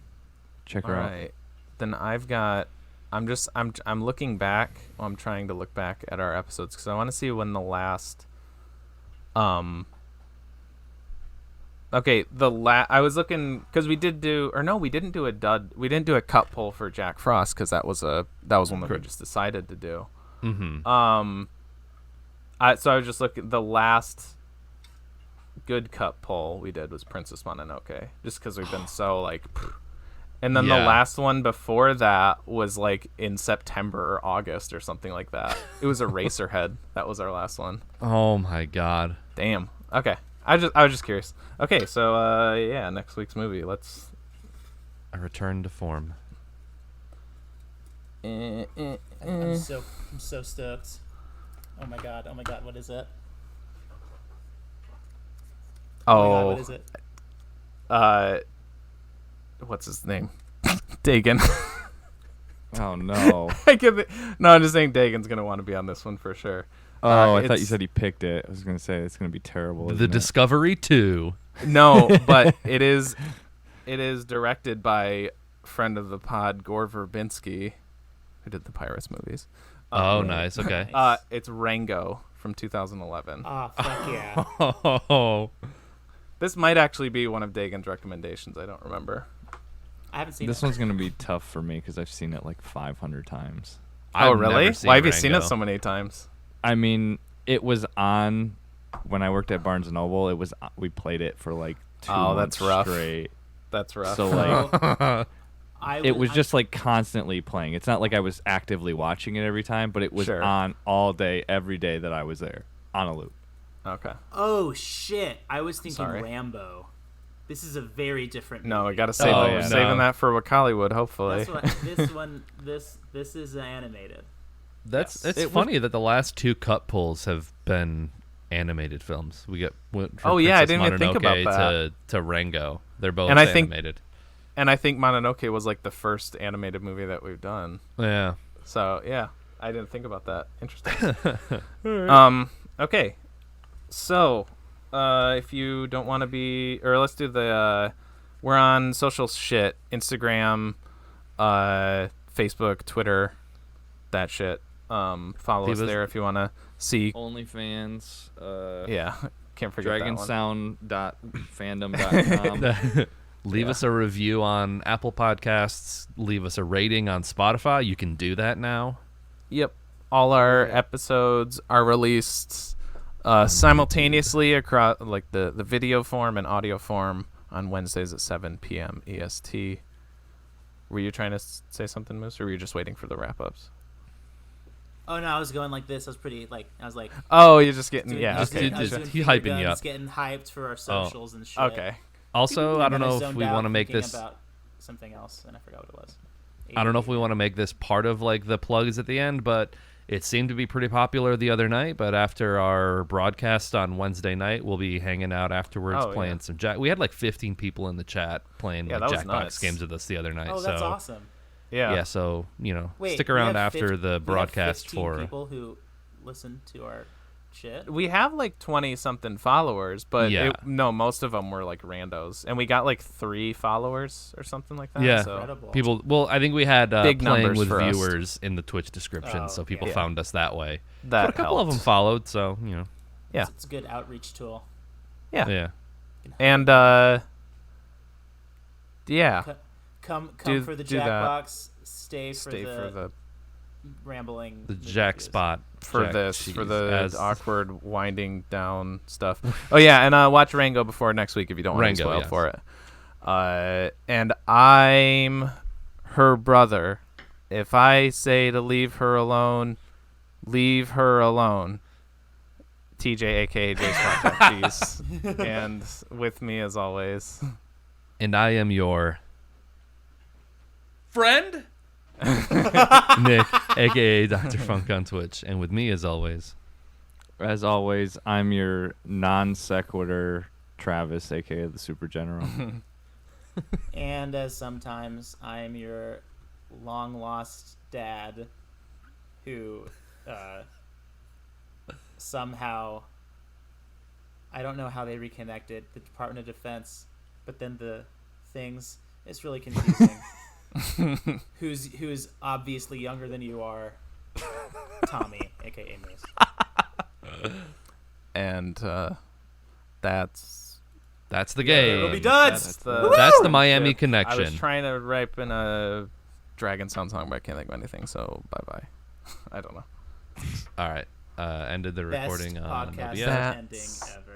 Check her out. All right. Then I've got. I'm looking back. Well, I'm trying to look back at our episodes because I want to see when the last. Okay, I was looking because we didn't do we didn't do a cut pull for Jack Frost because that was one that we just decided to do. Mm-hmm. So I was just looking. The last good cut pull we did was Princess Mononoke, just because we've been so like. And then the last one before that was like in September or August or something like that. It was Eraserhead. That was our last one. Oh my god. Damn. Okay. I was just curious. Okay, so next week's movie. Let's A Return to Form. I'm so stoked. Oh my god, what is it? Oh, my god, what is it? What's his name? Dagon. Oh no. I'm just saying Dagon's gonna want to be on this one for sure. Oh, I thought you said he picked it. I was gonna say it's gonna be terrible. The Discovery 2. No, but it is directed by friend of the pod Gore Verbinski, who did the Pirates movies. Nice. Okay. It's Rango from 2011. Oh, fuck yeah. Oh. This might actually be one of Dagon's recommendations. I don't remember. I haven't seen this it. one's gonna be tough for me because I've seen it like 500 times. Oh, really? Why have you seen it so many times? I mean, it was on when I worked at Barnes & Noble. We played it for like 2 months straight. That's rough. So like, it was just like constantly playing. It's not like I was actively watching it every time, but it was on all day, every day that I was there on a loop. Okay. Oh shit! I was thinking Rambo. This is a very different movie. No, I gotta save saving that for Hollywood. Hopefully. This is animated. It's funny that the last 2 cut pulls have been animated films. We went from I didn't even think about that. to Rango. They're both animated. And I think Mononoke was like the first animated movie that we've done. Yeah. So yeah, I didn't think about that. Interesting. Okay. So, if you don't want to be, or let's do we're on social shit, Instagram, Facebook, Twitter, that shit. Follow us there if you want to see. OnlyFans. Can't forget dragonsound.fandom.com. Leave us a review on Apple Podcasts. Leave us a rating on Spotify. You can do that now. Yep. All our episodes are released Simultaneously across like the video form and audio form on Wednesdays at 7 p.m. EST. Were you trying to say something, Moose, or were you just waiting for the wrap-ups? Oh no, I was going like this. I was like. Oh, you're just getting he's hyping you up. Getting hyped for our socials and shit. Okay. Also, I don't know if we want to make this about something else, and I forgot what it was. I don't know if we want to make this part of like the plugs at the end, but it seemed to be pretty popular the other night. But after our broadcast on Wednesday night, we'll be hanging out afterwards playing some Jack. We had like 15 people in the chat playing like Jackbox games with us the other night. Oh, that's awesome. Yeah, so stick around after the broadcast for people who listen to our shit. We have like 20 something followers, but most of them were like randos, and we got like 3 followers or something like that. Yeah, so. people. Well, I think we had big playing with viewers in the Twitch description, so people found us that way. That but a couple of them followed, so Yeah, it's a good outreach tool. Yeah. And Come for the Jackbox. Stay for the rambling. The Jack spot for the awkward winding down stuff. Oh yeah, and watch Rango before next week if you don't want to be spoiled for it. And I'm her brother. If I say to leave her alone, leave her alone. TJ, aka Jay's Contact Cheese, and with me as always. And I am your friend, Nick, aka Dr. Funk on Twitch, and with me as always, I'm your non sequitur Travis, aka the Super General. And as sometimes I'm your long lost dad, who somehow, I don't know how they reconnected, the Department of Defense, but then the things, it's really confusing. Who's obviously younger than you are, Tommy, aka Moose. And that's the game. It'll be done. That's the Miami connection. I was trying to ripen a Dragon Sound song, but I can't think of anything. So bye. I don't know. All right. Ended the recording Best on podcast OBS. ending ever.